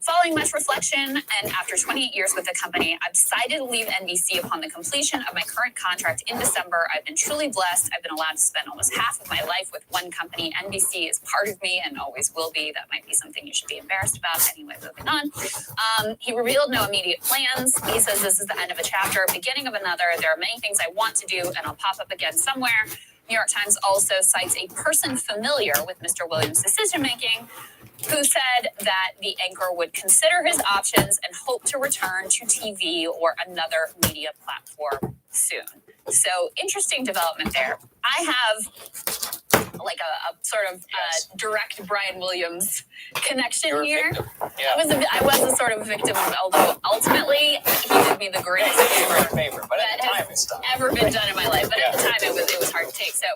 Following much reflection and after 28 years with the company, I've decided to leave NBC upon the completion of my current contract in December. I've been truly blessed. I've been allowed to spend almost half of my life with one company. NBC is part of me and always will be. That might be something you should be embarrassed about. Anyway, moving on. He revealed no immediate plans. He says this is the end of a chapter, beginning of another. There are many things I want to do, and I'll pop up again somewhere. New York Times also cites a person familiar with Mr. Williams' decision-making who said that the anchor would consider his options and hope to return to TV or another media platform soon. So, interesting development there. I have like a sort of direct Brian Williams connection here. Yeah. I was a sort of victim, although ultimately he did me the greatest favor, but at the time it's done. Ever been done in my life. But at the time it was hard to take. So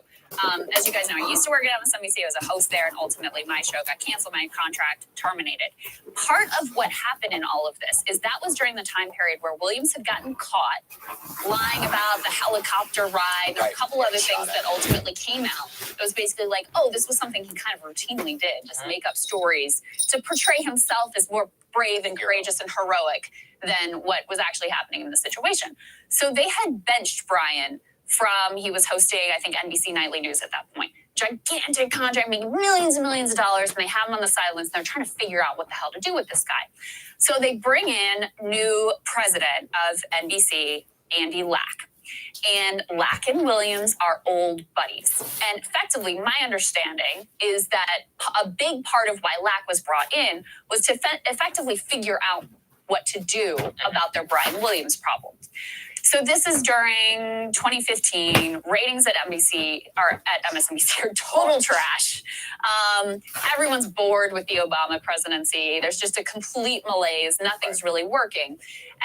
as you guys know, I used to work at MSNBC. I was a host there, and ultimately my show got canceled, my contract terminated. Part of what happened in all of this is that was during the time period where Williams had gotten caught lying about the helicopter ride and a couple other things that ultimately came out. It was basically like, oh, this was something he kind of routinely did, just make up stories to portray himself as more brave and courageous and heroic than what was actually happening in the situation. So they had benched Brian from, he was hosting, I think, NBC Nightly News at that point. Gigantic contract, making millions and millions of dollars, and they have him on the sidelines. They're trying to figure out what the hell to do with this guy. So they bring in new president of NBC, Andy Lack. And Lack and Williams are old buddies. And effectively, my understanding is that a big part of why Lack was brought in was to effectively figure out what to do about their Brian Williams problems. So this is during 2015. Ratings at MSNBC are total trash. Everyone's bored with the Obama presidency. There's just a complete malaise. Nothing's really working.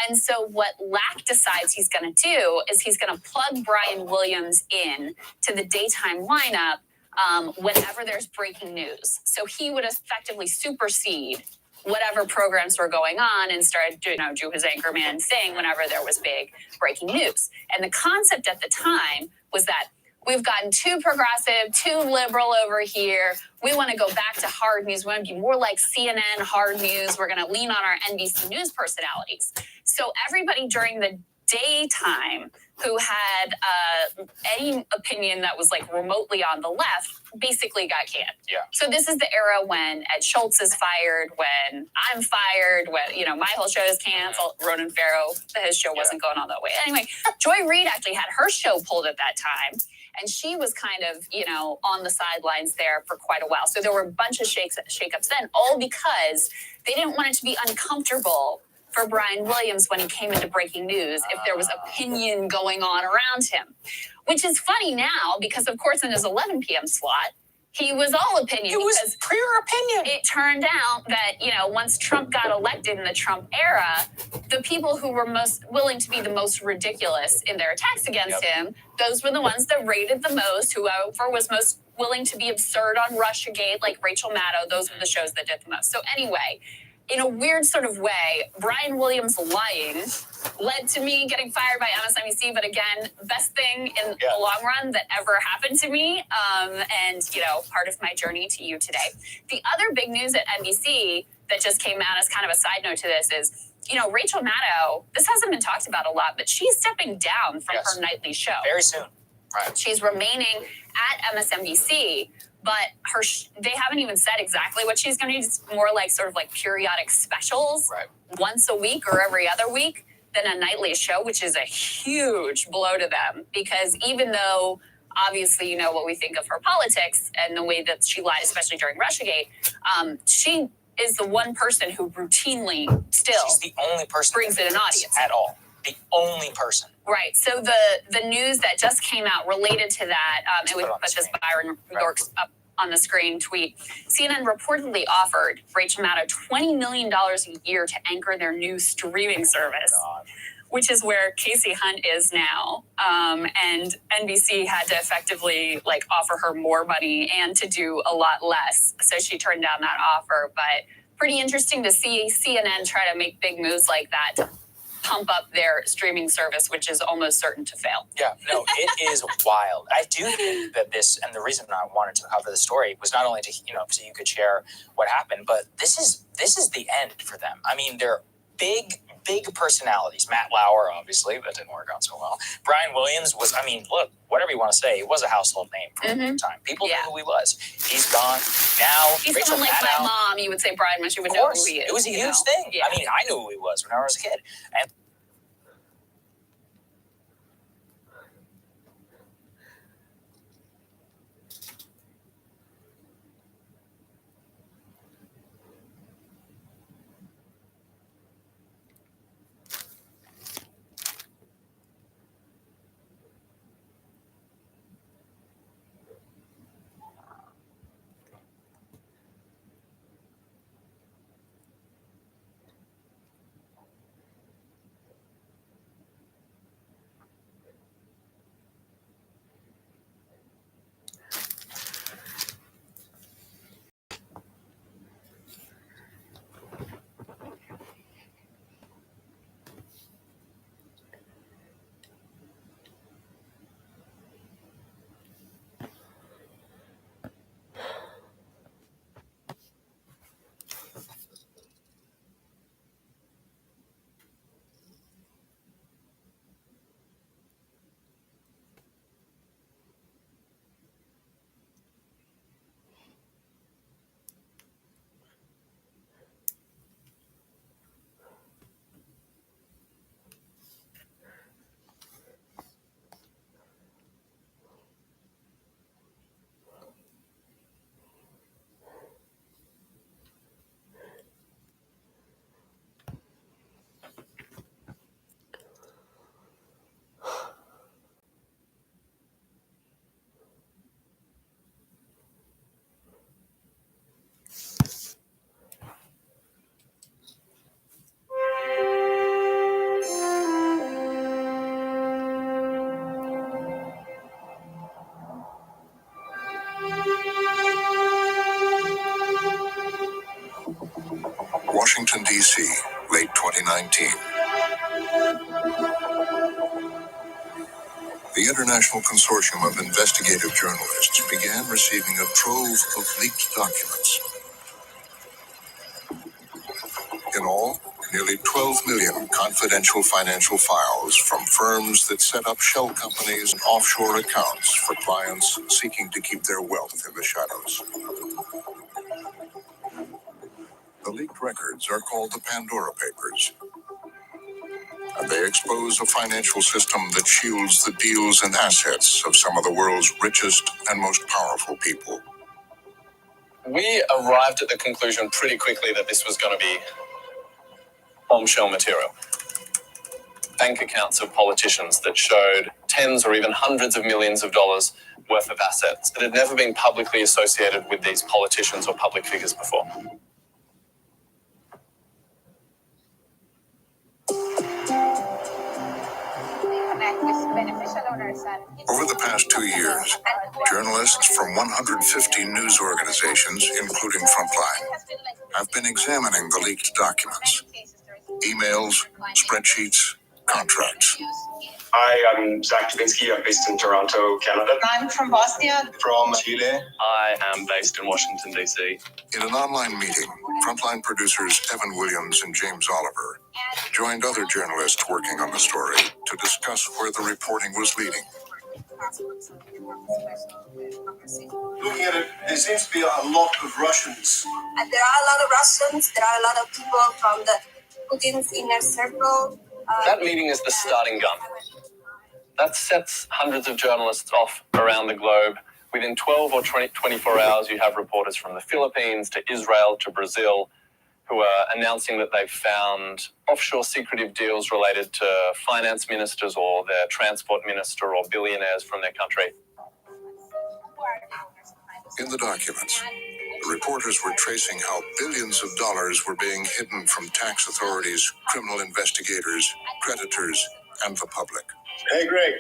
And so what Lack decides he's going to do is he's going to plug Brian Williams in to the daytime lineup whenever there's breaking news. So he would effectively supersede whatever programs were going on and started, do his anchorman thing whenever there was big breaking news. And the concept at the time was that we've gotten too progressive, too liberal over here. We want to go back to hard news. We want to be more like CNN hard news. We're going to lean on our NBC News personalities. So everybody during the daytime who had any opinion that was like remotely on the left basically got canned. Yeah. So this is the era when Ed Schultz is fired, when I'm fired, when, my whole show is canceled. Ronan Farrow, his show wasn't going all that way. Anyway, Joy Reid actually had her show pulled at that time. And she was kind of, on the sidelines there for quite a while. So there were a bunch of shakeups then, all because they didn't want it to be uncomfortable for Brian Williams when he came into breaking news if there was opinion going on around him. Which is funny now because, of course, in his 11 p.m. slot, he was all opinion. It was pure opinion. It turned out that, once Trump got elected in the Trump era, the people who were most willing to be the most ridiculous in their attacks against him, those were the ones that rated the most, whoever was most willing to be absurd on Russiagate, like Rachel Maddow, those were the shows that did the most. So anyway, in a weird sort of way, Brian Williams lying led to me getting fired by MSNBC. But again, best thing in the long run that ever happened to me. And, part of my journey to you today. The other big news at NBC that just came out as kind of a side note to this is, Rachel Maddow, this hasn't been talked about a lot, but she's stepping down from her nightly show. Very soon. Right. She's remaining at MSNBC. But they haven't even said exactly what she's going to do. It's more like sort of like periodic specials once a week or every other week than a nightly show, which is a huge blow to them. Because even though obviously what we think of her politics and the way that she lied, especially during Russiagate, she is the one person who routinely still she's the only person brings in an audience at all. The only person. Right. So the news that just came out related to that, it would put this Byron York's up on the screen tweet. CNN reportedly offered Rachel Maddow $20 million a year to anchor their new streaming service, which is where Casey Hunt is now. And NBC had to effectively offer her more money and to do a lot less. So she turned down that offer. But pretty interesting to see CNN try to make big moves like that to pump up their streaming service, which is almost certain to fail. Yeah, no, it is wild. I do think that this, and the reason I wanted to cover the story was not only to, so you could share what happened, but this is the end for them. I mean, they're big personalities. Matt Lauer, obviously, that didn't work out so well. Brian Williams was, look, whatever you want to say, it was a household name for the time. People knew who he was. He's gone. Now, he's Rachel someone like Maddow, my mom, you would say Brian when she would know who he is. It was a huge thing. Yeah. I knew who he was when I was a kid. And Washington, D.C., late 2019. The International Consortium of Investigative Journalists began receiving a trove of leaked documents. In all, nearly 12 million confidential financial files from firms that set up shell companies and offshore accounts for clients seeking to keep their wealth in the shadows. The leaked records are called the Pandora Papers, and they expose a financial system that shields the deals and assets of some of the world's richest and most powerful people. We arrived at the conclusion pretty quickly that this was going to be bombshell material. Bank accounts of politicians that showed tens or even hundreds of millions of dollars worth of assets that had never been publicly associated with these politicians or public figures before. Over the past 2 years, journalists from 150 news organizations, including Frontline, have been examining the leaked documents. Emails, spreadsheets, contracts. Hi, I'm Zach Dubinsky. I'm based in Toronto, Canada. I'm from Bosnia. From Chile. I am based in Washington, D.C. In an online meeting, Frontline producers Evan Williams and James Oliver joined other journalists working on the story to discuss where the reporting was leading. Looking at it, there seems to be a lot of Russians. And there are a lot of Russians. There are a lot of people from the Putin's inner circle. That meeting is the starting gun. That sets hundreds of journalists off around the globe. Within 12 or 24 hours, you have reporters from the Philippines to Israel to Brazil who are announcing that they've found offshore secretive deals related to finance ministers or their transport minister or billionaires from their country. In the documents, the reporters were tracing how billions of dollars were being hidden from tax authorities, criminal investigators, creditors, and the public. Hey, Greg.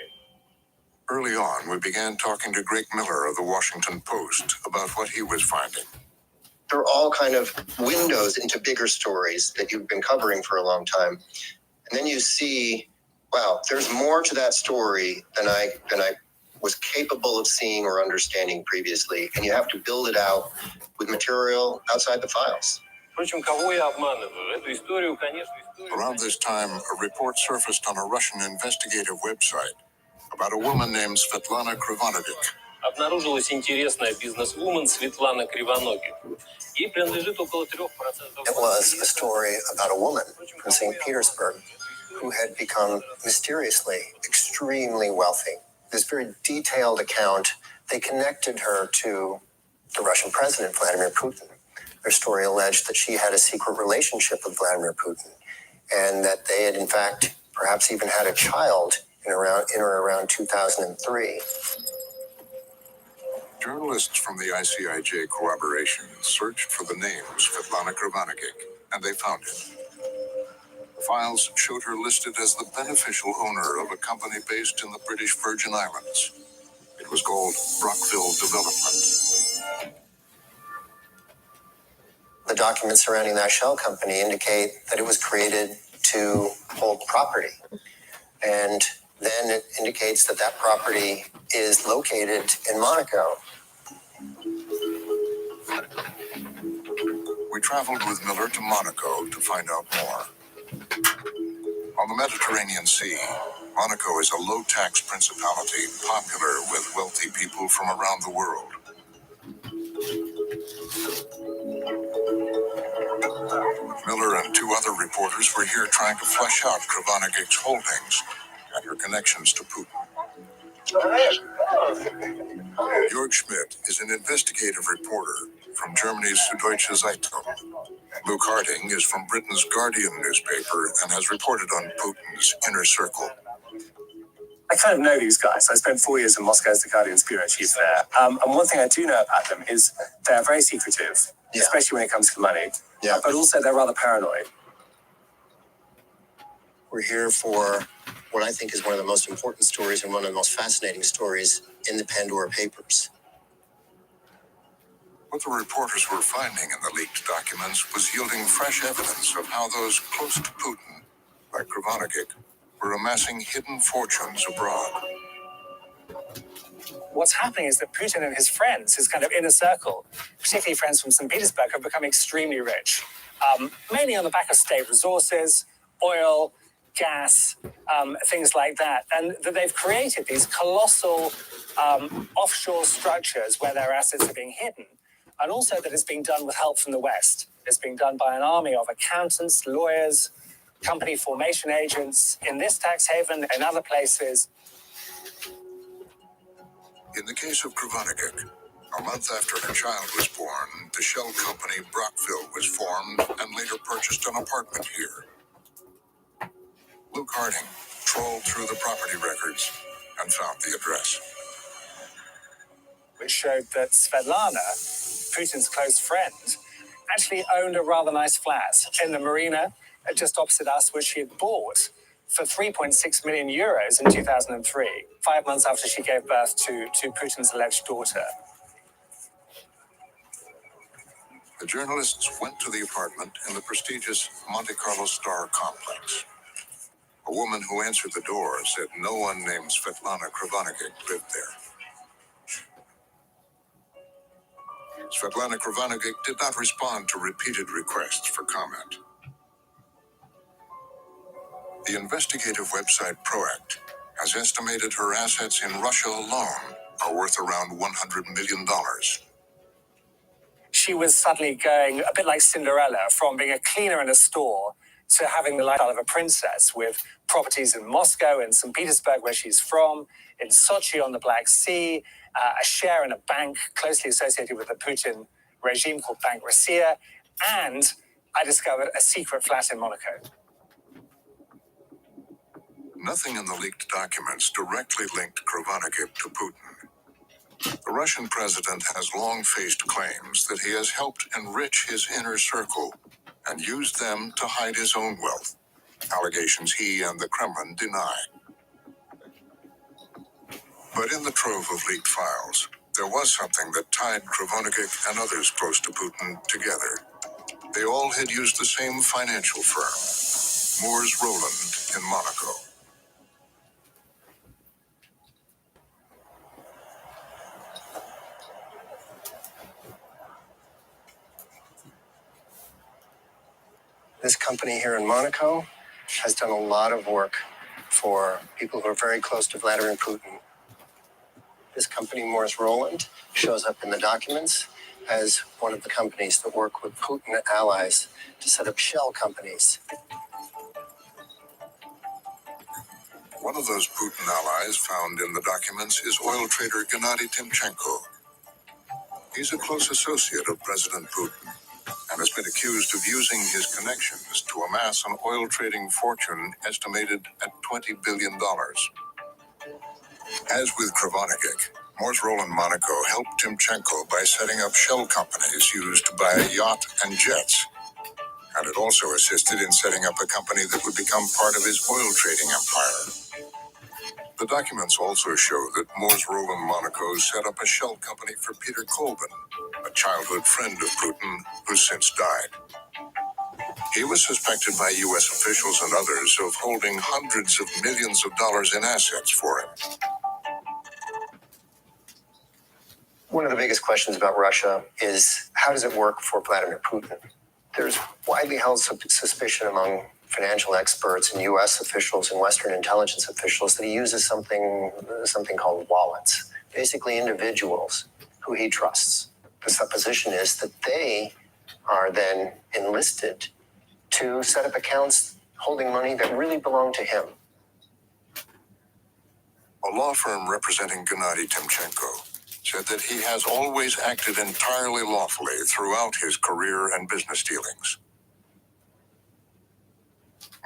Early on, we began talking to Greg Miller of the Washington Post about what he was finding. They're all kind of windows into bigger stories that you've been covering for a long time. And then you see, wow, there's more to that story than I was capable of seeing or understanding previously. And you have to build it out with material outside the files. Around this time, a report surfaced on a Russian investigative website about a woman named Svetlana Krivonogic. Обнаружилась интересная бизнес-вумен Светлана Кривоногих. Ей принадлежит около 3%. It was a story about a woman from St. Petersburg who had become mysteriously extremely wealthy. This very detailed account, they connected her to the Russian president, Vladimir Putin. Their story alleged that she had a secret relationship with Vladimir Putin and that they had, in fact, perhaps even had a child in or around 2003. Journalists from the ICIJ corroboration searched for the name Svetlana Krivonogic, and they found it. The files showed her listed as the beneficial owner of a company based in the British Virgin Islands. It was called Brockville Development. The documents surrounding that shell company indicate that it was created to hold property. And then it indicates that that property is located in Monaco. We traveled with Miller to Monaco to find out more. On the Mediterranean Sea, Monaco is a low-tax principality popular with wealthy people from around the world. Miller and two other reporters were here trying to flesh out Kravonogic's holdings and her connections to Putin. Jörg Schmidt is an investigative reporter from Germany's Süddeutsche Zeitung. Luke Harding is from Britain's Guardian newspaper and has reported on Putin's inner circle. I kind of know these guys. I spent 4 years in Moscow as the Guardian's bureau chief there. And one thing I do know about them is they're very secretive, especially when it comes to money. Yeah. But also they're rather paranoid. We're here for what I think is one of the most important stories and one of the most fascinating stories in the Pandora Papers. What the reporters were finding in the leaked documents was yielding fresh evidence of how those close to Putin, like Krivonogic, were amassing hidden fortunes abroad. What's happening is that Putin and his friends, his kind of inner circle, particularly friends from St. Petersburg, have become extremely rich, mainly on the back of state resources, oil, gas, things like that. And that they've created these colossal offshore structures where their assets are being hidden. And also that it's being done with help from the West. It's being done by an army of accountants, lawyers, company formation agents in this tax haven and other places. In the case of Krivonogic, a month after her child was born, the shell company Brockville was formed and later purchased an apartment here. Luke Harding trawled through the property records and found the address. Which showed that Svetlana, Putin's close friend, actually owned a rather nice flat in the marina just opposite us, which she had bought for 3.6 million euros in 2003, 5 months after she gave birth to Putin's alleged daughter. The journalists went to the apartment in the prestigious Monte Carlo Star complex. A woman who answered the door said no one named Svetlana Krivonogic lived there. Svetlana Krivonogic did not respond to repeated requests for comment. The investigative website Proact has estimated her assets in Russia alone are worth around $100 million. She was suddenly going a bit like Cinderella, from being a cleaner in a store to having the lifestyle of a princess, with properties in Moscow and St. Petersburg, where she's from, in Sochi on the Black Sea, a share in a bank closely associated with the Putin regime called Bank Rossiya, and I discovered a secret flat in Monaco. Nothing in the leaked documents directly linked Krovanikip to Putin. The Russian president has long faced claims that he has helped enrich his inner circle and used them to hide his own wealth, allegations he and the Kremlin deny. But in the trove of leaked files, there was something that tied Krovanikip and others close to Putin together. They all had used the same financial firm, Moores Rowland in Monaco. This company here in Monaco has done a lot of work for people who are very close to Vladimir Putin. This company, Morris Rowland, shows up in the documents as one of the companies that work with Putin allies to set up shell companies. One of those Putin allies found in the documents is oil trader Gennady Timchenko. He's a close associate of President Putin and has been accused of using his connections to amass an oil trading fortune estimated at $20 billion. As with Krovanikip, Morse Rowland Monaco helped Timchenko by setting up shell companies used to buy a yacht and jets. And it also assisted in setting up a company that would become part of his oil trading empire. The documents also show that Morse Rowland Monaco set up a shell company for Peter Kolben, a childhood friend of Putin who's since died. He was suspected by U.S. officials and others of holding hundreds of millions of dollars in assets for him. One of the biggest questions about Russia is, how does it work for Vladimir Putin? There's widely held suspicion among financial experts and U.S. officials and Western intelligence officials that he uses something called wallets, basically individuals who he trusts. The supposition is that they are then enlisted to set up accounts holding money that really belong to him. A law firm representing Gennady Timchenko said that he has always acted entirely lawfully throughout his career and business dealings.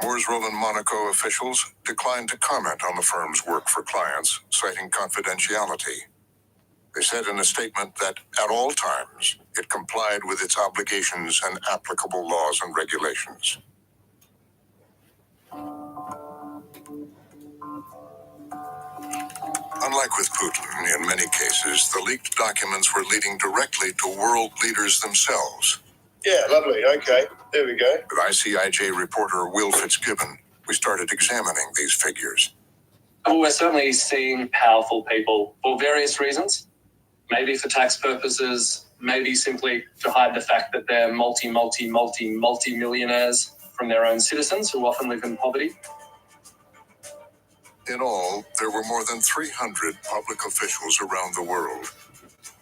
Moores Rowland Monaco officials declined to comment on the firm's work for clients, citing confidentiality. They said in a statement that at all times it complied with its obligations and applicable laws and regulations. Unlike with Putin, in many cases, the leaked documents were leading directly to world leaders themselves. Yeah, lovely. Okay, there we go. With ICIJ reporter Will Fitzgibbon, we started examining these figures. Well, we're certainly seeing powerful people for various reasons. Maybe for tax purposes, maybe simply to hide the fact that they're multi-millionaires from their own citizens who often live in poverty. In all, there were more than 300 public officials around the world,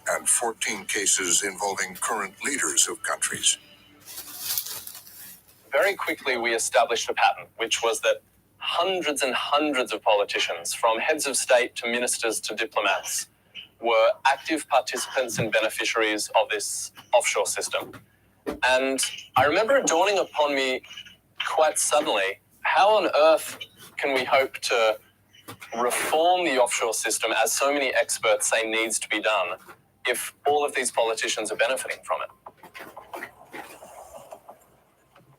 and 14 cases involving current leaders of countries. Very quickly, we established a pattern, which was that hundreds and hundreds of politicians, from heads of state to ministers to diplomats, were active participants and beneficiaries of this offshore system. And I remember it dawning upon me quite suddenly, how on earth can we hope to reform the offshore system, as so many experts say needs to be done, if all of these politicians are benefiting from it?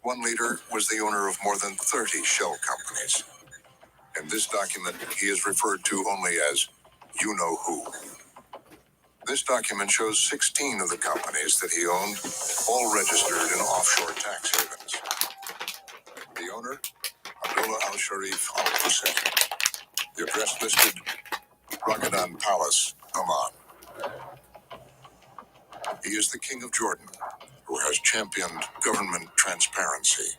One leader was the owner of more than 30 shell companies. In this document, he is referred to only as you-know-who. This document shows 16 of the companies that he owned, all registered in offshore tax havens. The owner, Abdullah Al-Sharif Al-Hussein. The address listed, Ragadan Palace, Oman. He is the King of Jordan, who has championed government transparency.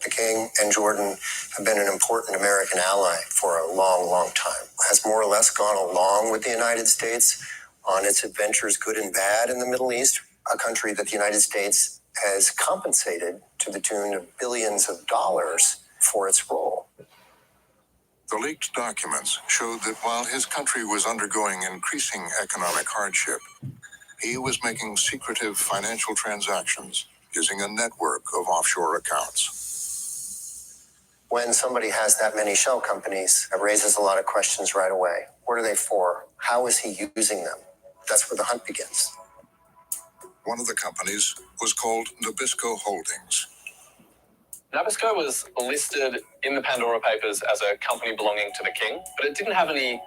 The King and Jordan have been an important American ally for a long, long time. Has more or less gone along with the United States on its adventures, good and bad, in the Middle East, a country that the United States has compensated to the tune of billions of dollars for its role. The leaked documents showed that while his country was undergoing increasing economic hardship, he was making secretive financial transactions using a network of offshore accounts. When somebody has that many shell companies, it raises a lot of questions right away. What are they for? How is he using them? That's where the hunt begins. One of the companies was called Nabisco Holdings. Nabisco was listed in the Pandora Papers as a company belonging to the king, but it didn't have any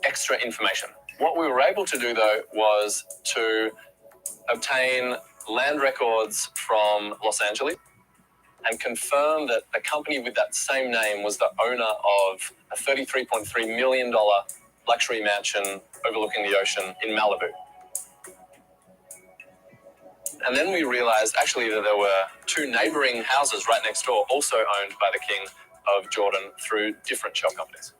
extra information. What we were able to do, though, was to obtain land records from Los Angeles and confirm that a company with that same name was the owner of a $33.3 million luxury mansion overlooking the ocean in Malibu. And then we realized actually that there were two neighboring houses right next door also owned by the King of Jordan through different shell companies.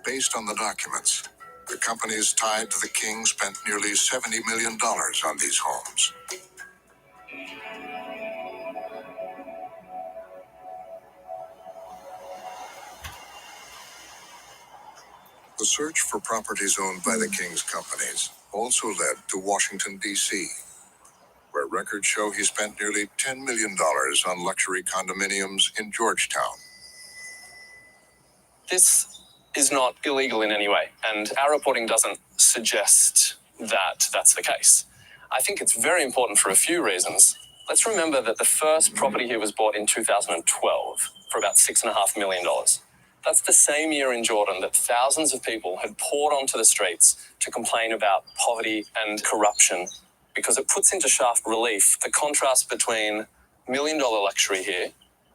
Based on the documents, the companies tied to the king spent nearly $70 million on these homes. The search for properties owned by the king's companies also led to Washington, D.C., where records show he spent nearly $10 million on luxury condominiums in Georgetown. This is not illegal in any way, and our reporting doesn't suggest that that's the case. I think it's very important for a few reasons. Let's remember that the first property here was bought in 2012 for about $6.5 million. That's the same year in Jordan that thousands of people had poured onto the streets to complain about poverty and corruption, because it puts into sharp relief the contrast between million-dollar luxury here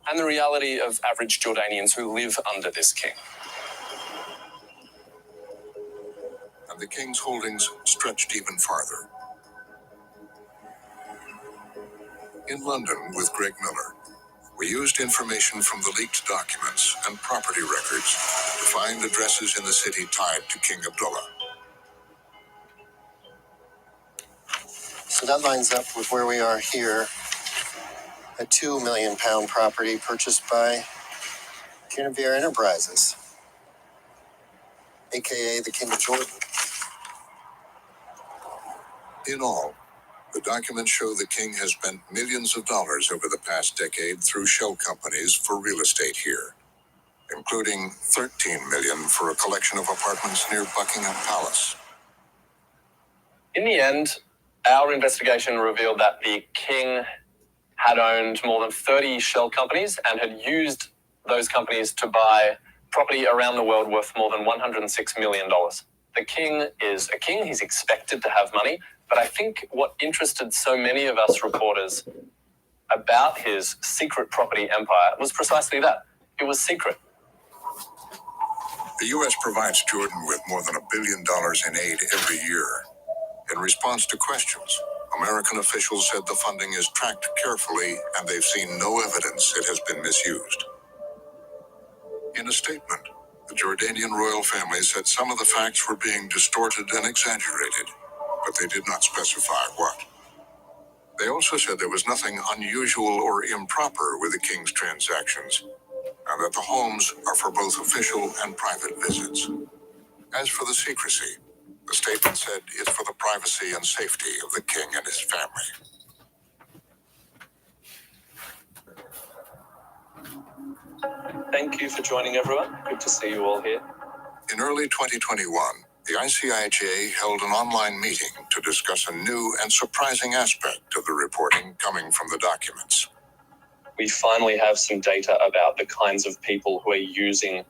and the reality of average Jordanians who live under this king. And the king's holdings stretched even farther. In London with Greg Miller, we used information from the leaked documents and property records to find addresses in the city tied to King Abdullah. So that lines up with where we are here. A £2 million property purchased by Cunavere Enterprises, aka the King of Jordan. In all, the documents show the king has spent millions of dollars over the past decade through shell companies for real estate here, including $13 million for a collection of apartments near Buckingham Palace. In the end, our investigation revealed that the king had owned more than 30 shell companies and had used those companies to buy property around the world worth more than $106 million. The king is a king, he's expected to have money, but I think what interested so many of us reporters about his secret property empire was precisely that. It was secret. The U.S. provides Jordan with more than $1 billion in aid every year. In response to questions, American officials said the funding is tracked carefully and they've seen no evidence it has been misused. In a statement, the Jordanian royal family said some of the facts were being distorted and exaggerated, but they did not specify what. They also said there was nothing unusual or improper with the king's transactions, and that the homes are for both official and private visits. As for the secrecy, the statement said it's for the privacy and safety of the king and his family. Thank you for joining, everyone. Good to see you all here. In early 2021, the ICIJ held an online meeting to discuss a new and surprising aspect of the reporting coming from the documents. We finally have some data about the kinds of people who are using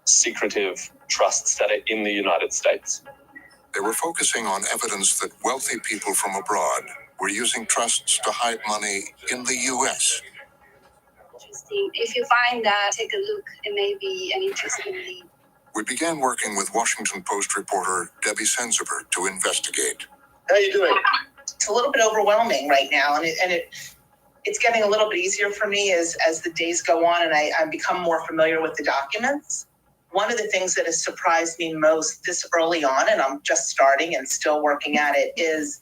secretive trusts that are in the United States. They were focusing on evidence that wealthy people from abroad were using trusts to hide money in the U.S. Interesting. If you find that, take a look. It may be an interesting lead. We began working with Washington Post reporter Debbie Sensiber to investigate. How you doing? It's a little bit overwhelming right now, and it's getting a little bit easier for me as the days go on and I become more familiar with the documents. One of the things that has surprised me most this early on, and I'm just starting and still working at it, is,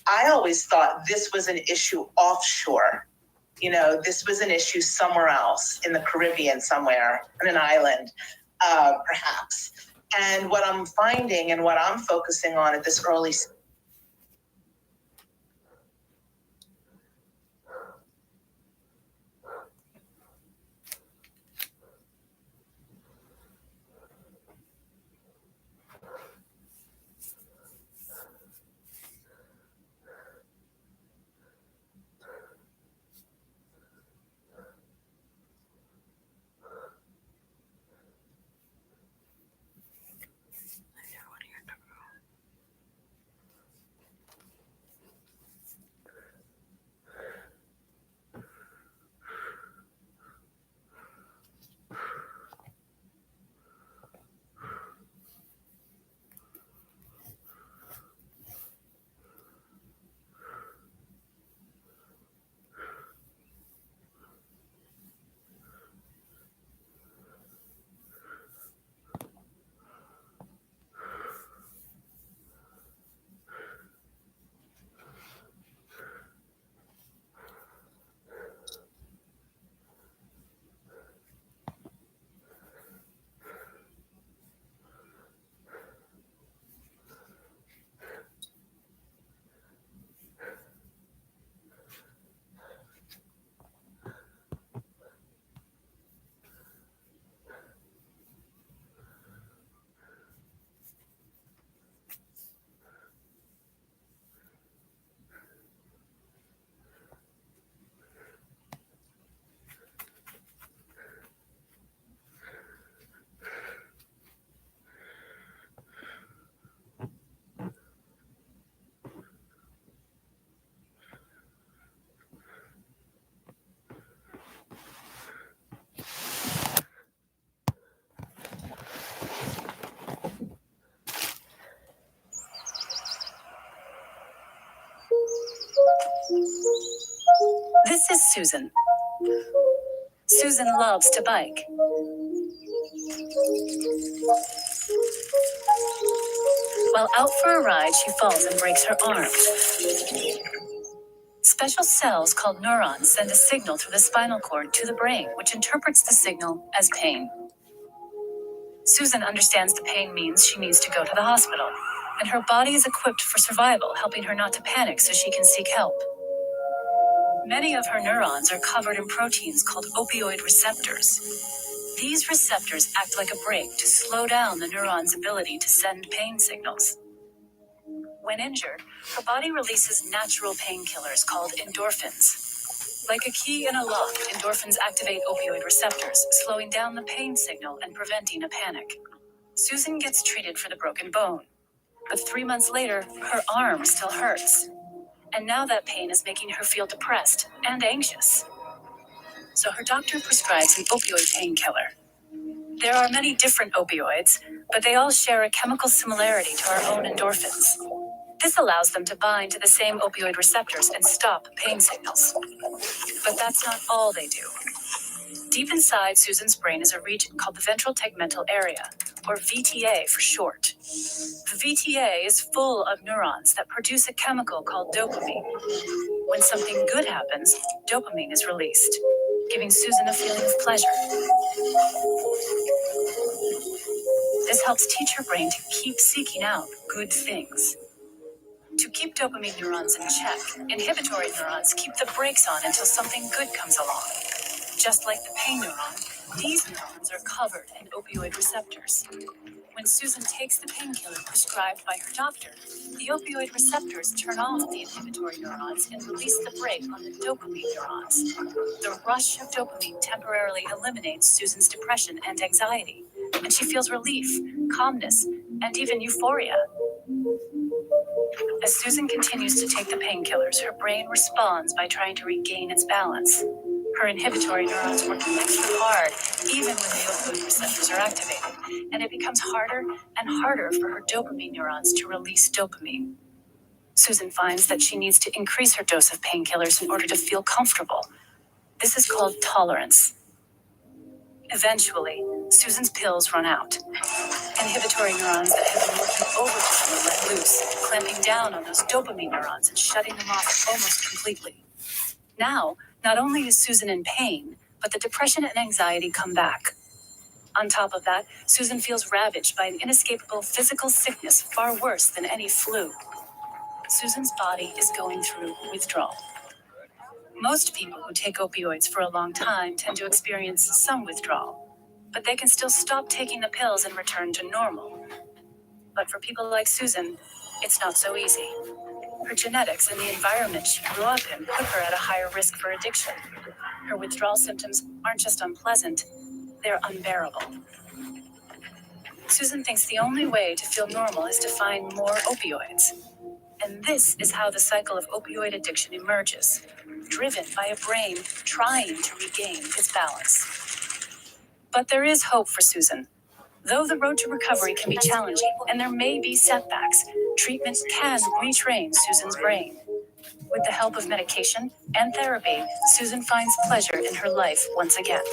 I always thought this was an issue offshore. This was an issue somewhere else, in the Caribbean somewhere, on an island, perhaps. And what I'm finding and what I'm focusing on at this early This is Susan. Susan loves to bike. While out for a ride, she falls and breaks her arm. Special cells called neurons send a signal through the spinal cord to the brain, which interprets the signal as pain. Susan understands the pain means she needs to go to the hospital, and her body is equipped for survival, helping her not to panic so she can seek help. Many of her neurons are covered in proteins called opioid receptors. These receptors act like a brake to slow down the neuron's ability to send pain signals. When injured, her body releases natural painkillers called endorphins. Like a key in a lock, endorphins activate opioid receptors, slowing down the pain signal and preventing a panic. Susan gets treated for the broken bone, but 3 months later, her arm still hurts. And now that pain is making her feel depressed and anxious. So her doctor prescribes an opioid painkiller. There are many different opioids, but they all share a chemical similarity to our own endorphins. This allows them to bind to the same opioid receptors and stop pain signals. But that's not all they do. Deep inside Susan's brain is a region called the ventral tegmental area, or VTA for short. The VTA is full of neurons that produce a chemical called dopamine. When something good happens, dopamine is released, giving Susan a feeling of pleasure. This helps teach her brain to keep seeking out good things. To keep dopamine neurons in check, inhibitory neurons keep the brakes on until something good comes along. Just like the pain neuron, these neurons are covered in opioid receptors. When Susan takes the painkiller prescribed by her doctor, the opioid receptors turn off the inhibitory neurons and release the brake on the dopamine neurons. The rush of dopamine temporarily eliminates Susan's depression and anxiety, and she feels relief, calmness, and even euphoria. As Susan continues to take the painkillers, her brain responds by trying to regain its balance. Her inhibitory neurons work extra hard, even when the opioid receptors are activated, and it becomes harder and harder for her dopamine neurons to release dopamine. Susan finds that she needs to increase her dose of painkillers in order to feel comfortable. This is called tolerance. Eventually, Susan's pills run out. Inhibitory neurons that have been working overtime are let loose, clamping down on those dopamine neurons and shutting them off almost completely. Now, not only is Susan in pain, but the depression and anxiety come back. On top of that, Susan feels ravaged by an inescapable physical sickness far worse than any flu. Susan's body is going through withdrawal. Most people who take opioids for a long time tend to experience some withdrawal, but they can still stop taking the pills and return to normal. But for people like Susan, it's not so easy. Her genetics and the environment she grew up in put her at a higher risk for addiction. Her withdrawal symptoms aren't just unpleasant, they're unbearable. Susan thinks the only way to feel normal is to find more opioids. And this is how the cycle of opioid addiction emerges, driven by a brain trying to regain its balance. But there is hope for Susan. Though the road to recovery can be challenging and there may be setbacks, treatment can retrain Susan's brain. With the help of medication and therapy, Susan finds pleasure in her life once again.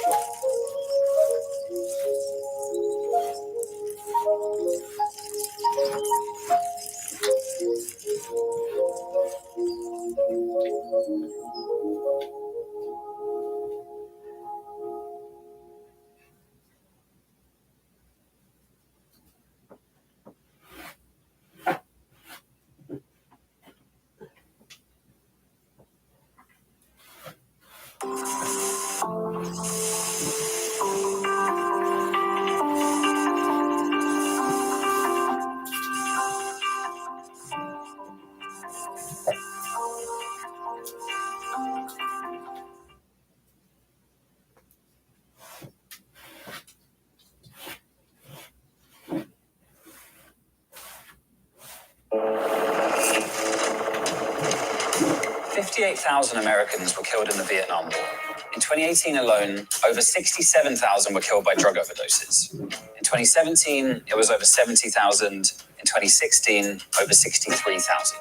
$58,000 Americans were killed in the Vietnam War. In 2018 alone, over 67,000 were killed by drug overdoses. In 2017, it was over 70,000. In 2016, over 63,000.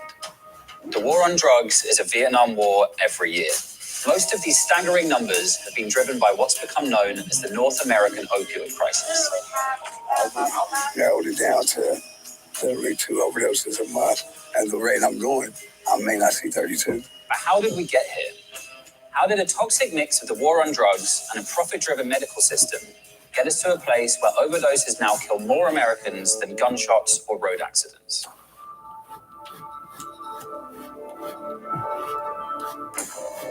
The war on drugs is a Vietnam War every year. Most of these staggering numbers have been driven by what's become known as the North American Opioid Crisis. I narrowed it down to literally 2 overdoses a month. At the rate I'm going, I may not see 32. But how did we get here? How did a toxic mix of the war on drugs and a profit-driven medical system get us to a place where overdoses now kill more Americans than gunshots or road accidents?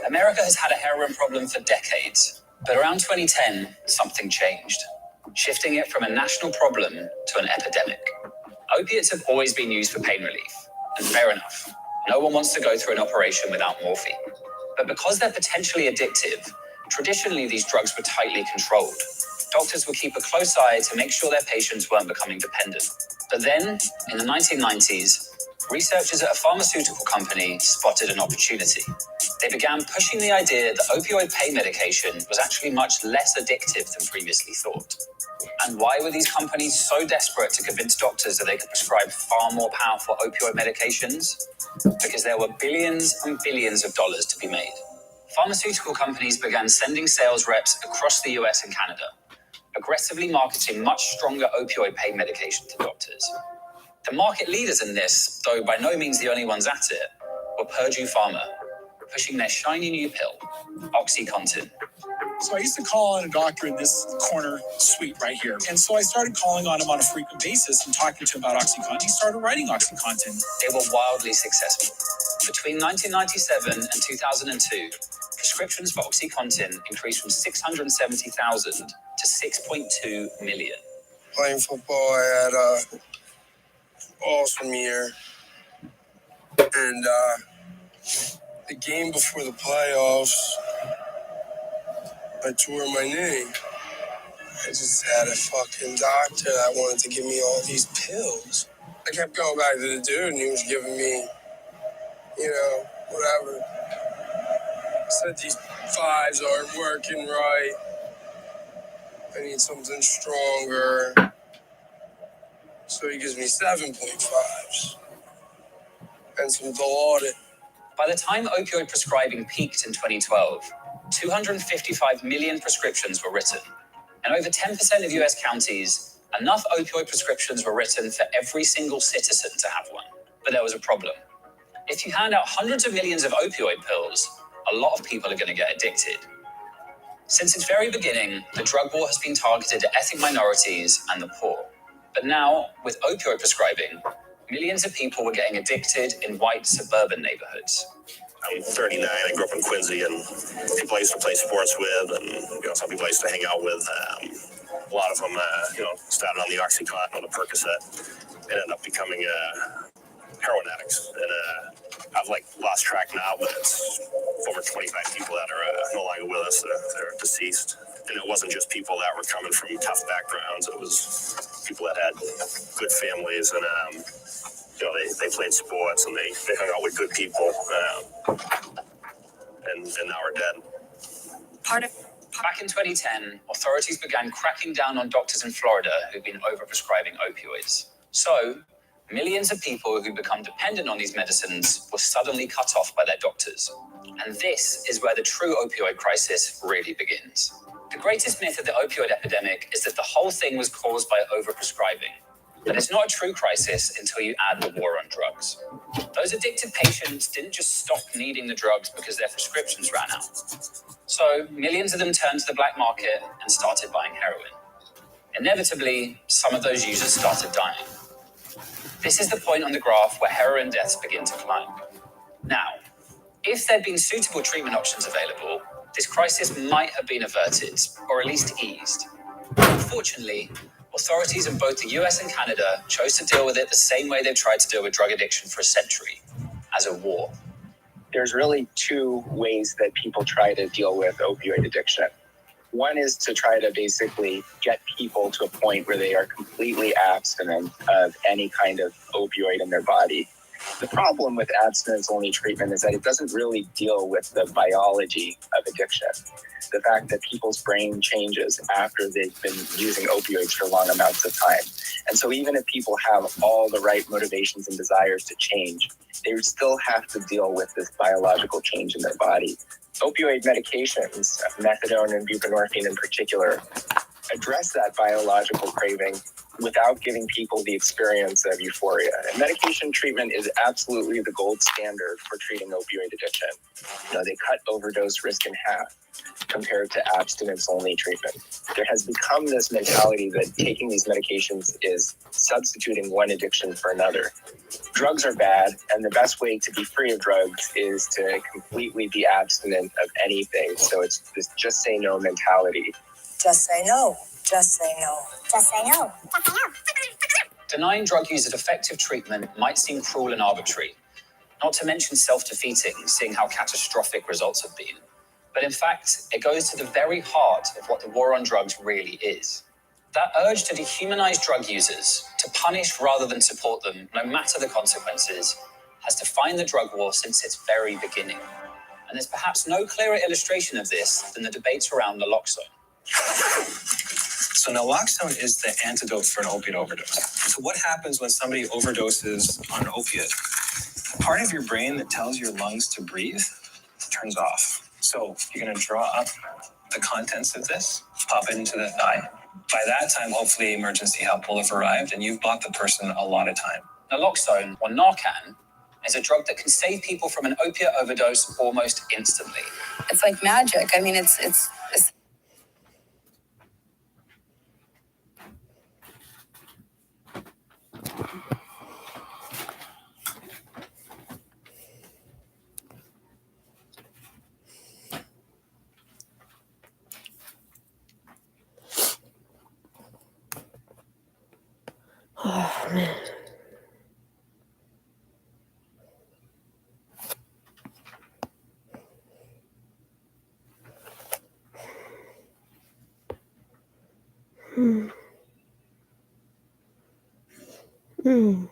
America has had a heroin problem for decades, but around 2010, something changed, shifting it from a national problem to an epidemic. Opiates have always been used for pain relief, and fair enough. No one wants to go through an operation without morphine. But because they're potentially addictive, traditionally these drugs were tightly controlled. Doctors would keep a close eye to make sure their patients weren't becoming dependent. But then, in the 1990s, researchers at a pharmaceutical company spotted an opportunity. They began pushing the idea that opioid pain medication was actually much less addictive than previously thought. And why were these companies so desperate to convince doctors that they could prescribe far more powerful opioid medications? Because there were billions and billions of dollars to be made. Pharmaceutical companies began sending sales reps across the US and Canada, aggressively marketing much stronger opioid pain medication to doctors. The market leaders in this, though by no means the only ones at it, were Purdue Pharma, pushing their shiny new pill, OxyContin. So I used to call on a doctor in this corner suite right here. And so I started calling on him on a frequent basis and talking to him about OxyContin. He started writing OxyContin. They were wildly successful. Between 1997 and 2002, prescriptions for OxyContin increased from 670,000 to 6.2 million. Playing football, I had an awesome year. And the game before the playoffs, I tore my knee. I just had a fucking doctor that wanted to give me all these pills. I kept going back to the dude and he was giving me, whatever. Said these 5s aren't working right. I need something stronger. So he gives me 7.5s and some Dilaudid. By the time opioid prescribing peaked in 2012, 255 million prescriptions were written. In over 10% of US counties, enough opioid prescriptions were written for every single citizen to have one. But there was a problem. If you hand out hundreds of millions of opioid pills, a lot of people are going to get addicted. Since its very beginning, the drug war has been targeted at ethnic minorities and the poor. But now, with opioid prescribing, millions of people were getting addicted in white suburban neighborhoods. I'm 39. I grew up in Quincy, and people I used to play sports with, and some people I used to hang out with. A lot of them, started on the OxyContin or the Percocet, and ended up becoming heroin addicts. And I've lost track now, but it's over 25 people that are no longer with us. They're deceased. And it wasn't just people that were coming from tough backgrounds. It was people that had good families, and they played sports, and they hung out with good people, and now are dead. Back in 2010, authorities began cracking down on doctors in Florida who'd been overprescribing opioids. So, millions of people who become dependent on these medicines were suddenly cut off by their doctors. And this is where the true opioid crisis really begins. The greatest myth of the opioid epidemic is that the whole thing was caused by overprescribing. But it's not a true crisis until you add the war on drugs. Those addicted patients didn't just stop needing the drugs because their prescriptions ran out. So millions of them turned to the black market and started buying heroin. Inevitably, some of those users started dying. This is the point on the graph where heroin deaths begin to climb. Now, if there'd been suitable treatment options available, this crisis might have been averted, or at least eased. Unfortunately, authorities in both the US and Canada chose to deal with it the same way they've tried to deal with drug addiction for a century, as a war. There's really two ways that people try to deal with opioid addiction. One is to try to basically get people to a point where they are completely abstinent of any kind of opioid in their body. The problem with abstinence-only treatment is that it doesn't really deal with the biology of addiction. The fact that people's brain changes after they've been using opioids for long amounts of time. And so even if people have all the right motivations and desires to change, they would still have to deal with this biological change in their body. Opioid medications, methadone and buprenorphine in particular, address that biological craving without giving people the experience of euphoria. And medication treatment is absolutely the gold standard for treating opioid addiction. They cut overdose risk in half compared to abstinence-only treatment. There has become this mentality that taking these medications is substituting one addiction for another. Drugs are bad, and the best way to be free of drugs is to completely be abstinent of anything. So it's this just say no mentality. Just say no. Just say no. Just say no. Just say no. Denying drug users effective treatment might seem cruel and arbitrary, not to mention self-defeating, seeing how catastrophic results have been. But in fact, it goes to the very heart of what the war on drugs really is. That urge to dehumanize drug users, to punish rather than support them, no matter the consequences, has defined the drug war since its very beginning. And there's perhaps no clearer illustration of this than the debates around naloxone. So naloxone is the antidote for an opiate overdose. So what happens when somebody overdoses on an opiate? The part of your brain that tells your lungs to breathe turns off. So you're going to draw up the contents of this, pop it into the thigh. By that time, hopefully emergency help will have arrived and you've bought the person a lot of time. Naloxone, or Narcan, is a drug that can save people from an opiate overdose almost instantly. It's like magic. I mean, it's Oh, man. Hmm. Hmm.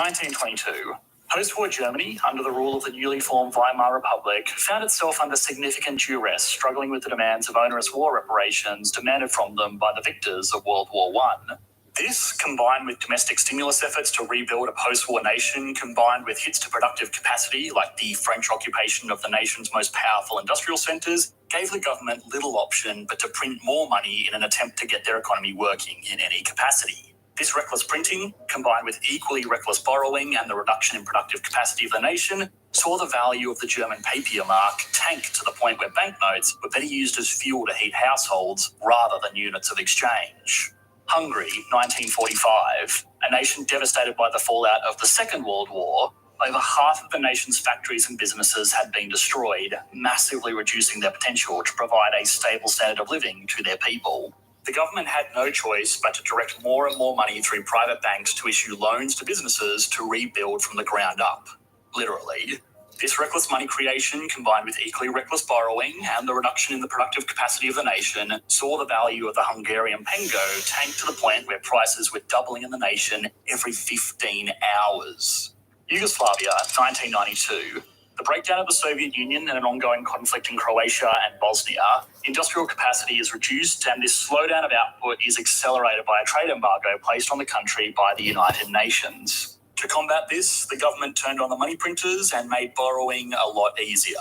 1922. Post-war Germany, under the rule of the newly formed Weimar Republic, found itself under significant duress, struggling with the demands of onerous war reparations demanded from them by the victors of World War I. This, combined with domestic stimulus efforts to rebuild a post-war nation, combined with hits to productive capacity like the French occupation of the nation's most powerful industrial centres, gave the government little option but to print more money in an attempt to get their economy working in any capacity. This reckless printing, combined with equally reckless borrowing and the reduction in productive capacity of the nation, saw the value of the German papier mark tank to the point where banknotes were better used as fuel to heat households rather than units of exchange. Hungary, 1945. A nation devastated by the fallout of the Second World War, over half of the nation's factories and businesses had been destroyed, massively reducing their potential to provide a stable standard of living to their people. The government had no choice but to direct more and more money through private banks to issue loans to businesses to rebuild from the ground up. Literally. This reckless money creation, combined with equally reckless borrowing and the reduction in the productive capacity of the nation, saw the value of the Hungarian pengo tank to the point where prices were doubling in the nation every 15 hours. Yugoslavia, 1992. The breakdown of the Soviet Union and an ongoing conflict in Croatia and Bosnia, industrial capacity is reduced and this slowdown of output is accelerated by a trade embargo placed on the country by the United Nations. To combat this, the government turned on the money printers and made borrowing a lot easier.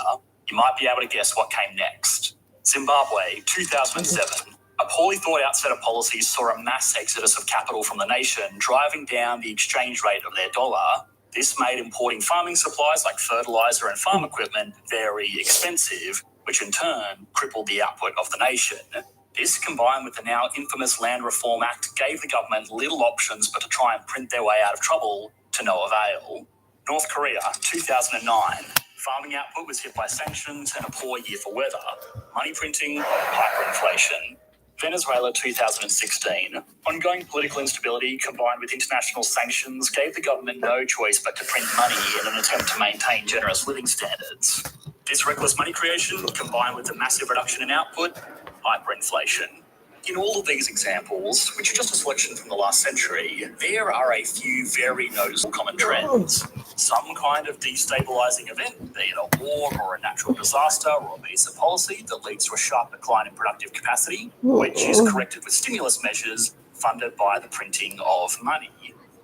You might be able to guess what came next. Zimbabwe, 2007. A poorly thought out set of policies saw a mass exodus of capital from the nation, driving down the exchange rate of their dollar. This made importing farming supplies like fertilizer and farm equipment very expensive, which in turn crippled the output of the nation. This, combined with the now infamous Land Reform Act, gave the government little options but to try and print their way out of trouble to no avail. North Korea, 2009. Farming output was hit by sanctions and a poor year for weather. Money printing, hyperinflation. Venezuela, 2016. Ongoing political instability combined with international sanctions gave the government no choice but to print money in an attempt to maintain generous living standards. This reckless money creation, combined with the massive reduction in output, hyperinflation. In all of these examples, which are just a selection from the last century, there are a few very noticeable common trends. Some kind of destabilising event, be it a war or a natural disaster or a piece of policy that leads to a sharp decline in productive capacity, which is corrected with stimulus measures funded by the printing of money.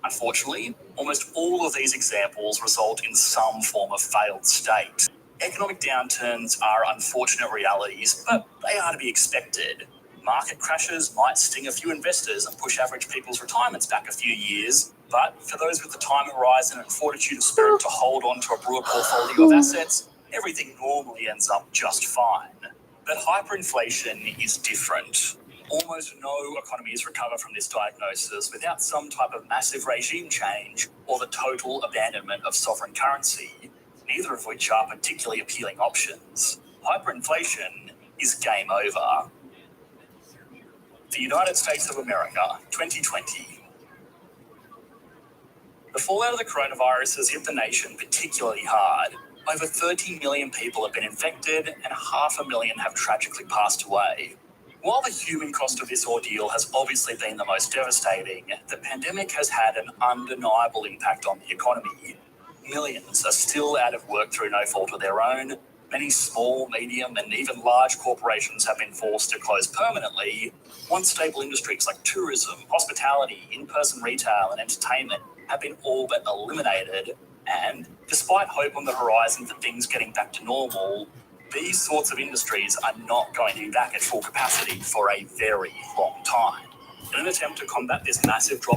Unfortunately, almost all of these examples result in some form of failed state. Economic downturns are unfortunate realities, but they are to be expected. Market crashes might sting a few investors and push average people's retirements back a few years, but for those with the time horizon and fortitude of spirit to hold on to a broad portfolio of assets, everything normally ends up just fine. But hyperinflation is different. Almost no economies recover from this diagnosis without some type of massive regime change or the total abandonment of sovereign currency, neither of which are particularly appealing options. Hyperinflation is game over. The United States of America, 2020. The fallout of the coronavirus has hit the nation particularly hard. Over 30 million people have been infected and 500,000 have tragically passed away. While the human cost of this ordeal has obviously been the most devastating, the pandemic has had an undeniable impact on the economy. Millions are still out of work through no fault of their own. Many small, medium, and even large corporations have been forced to close permanently. Once stable industries like tourism, hospitality, in-person retail, and entertainment have been all but eliminated. And despite hope on the horizon for things getting back to normal, these sorts of industries are not going to be back at full capacity for a very long time. In an attempt to combat this massive drop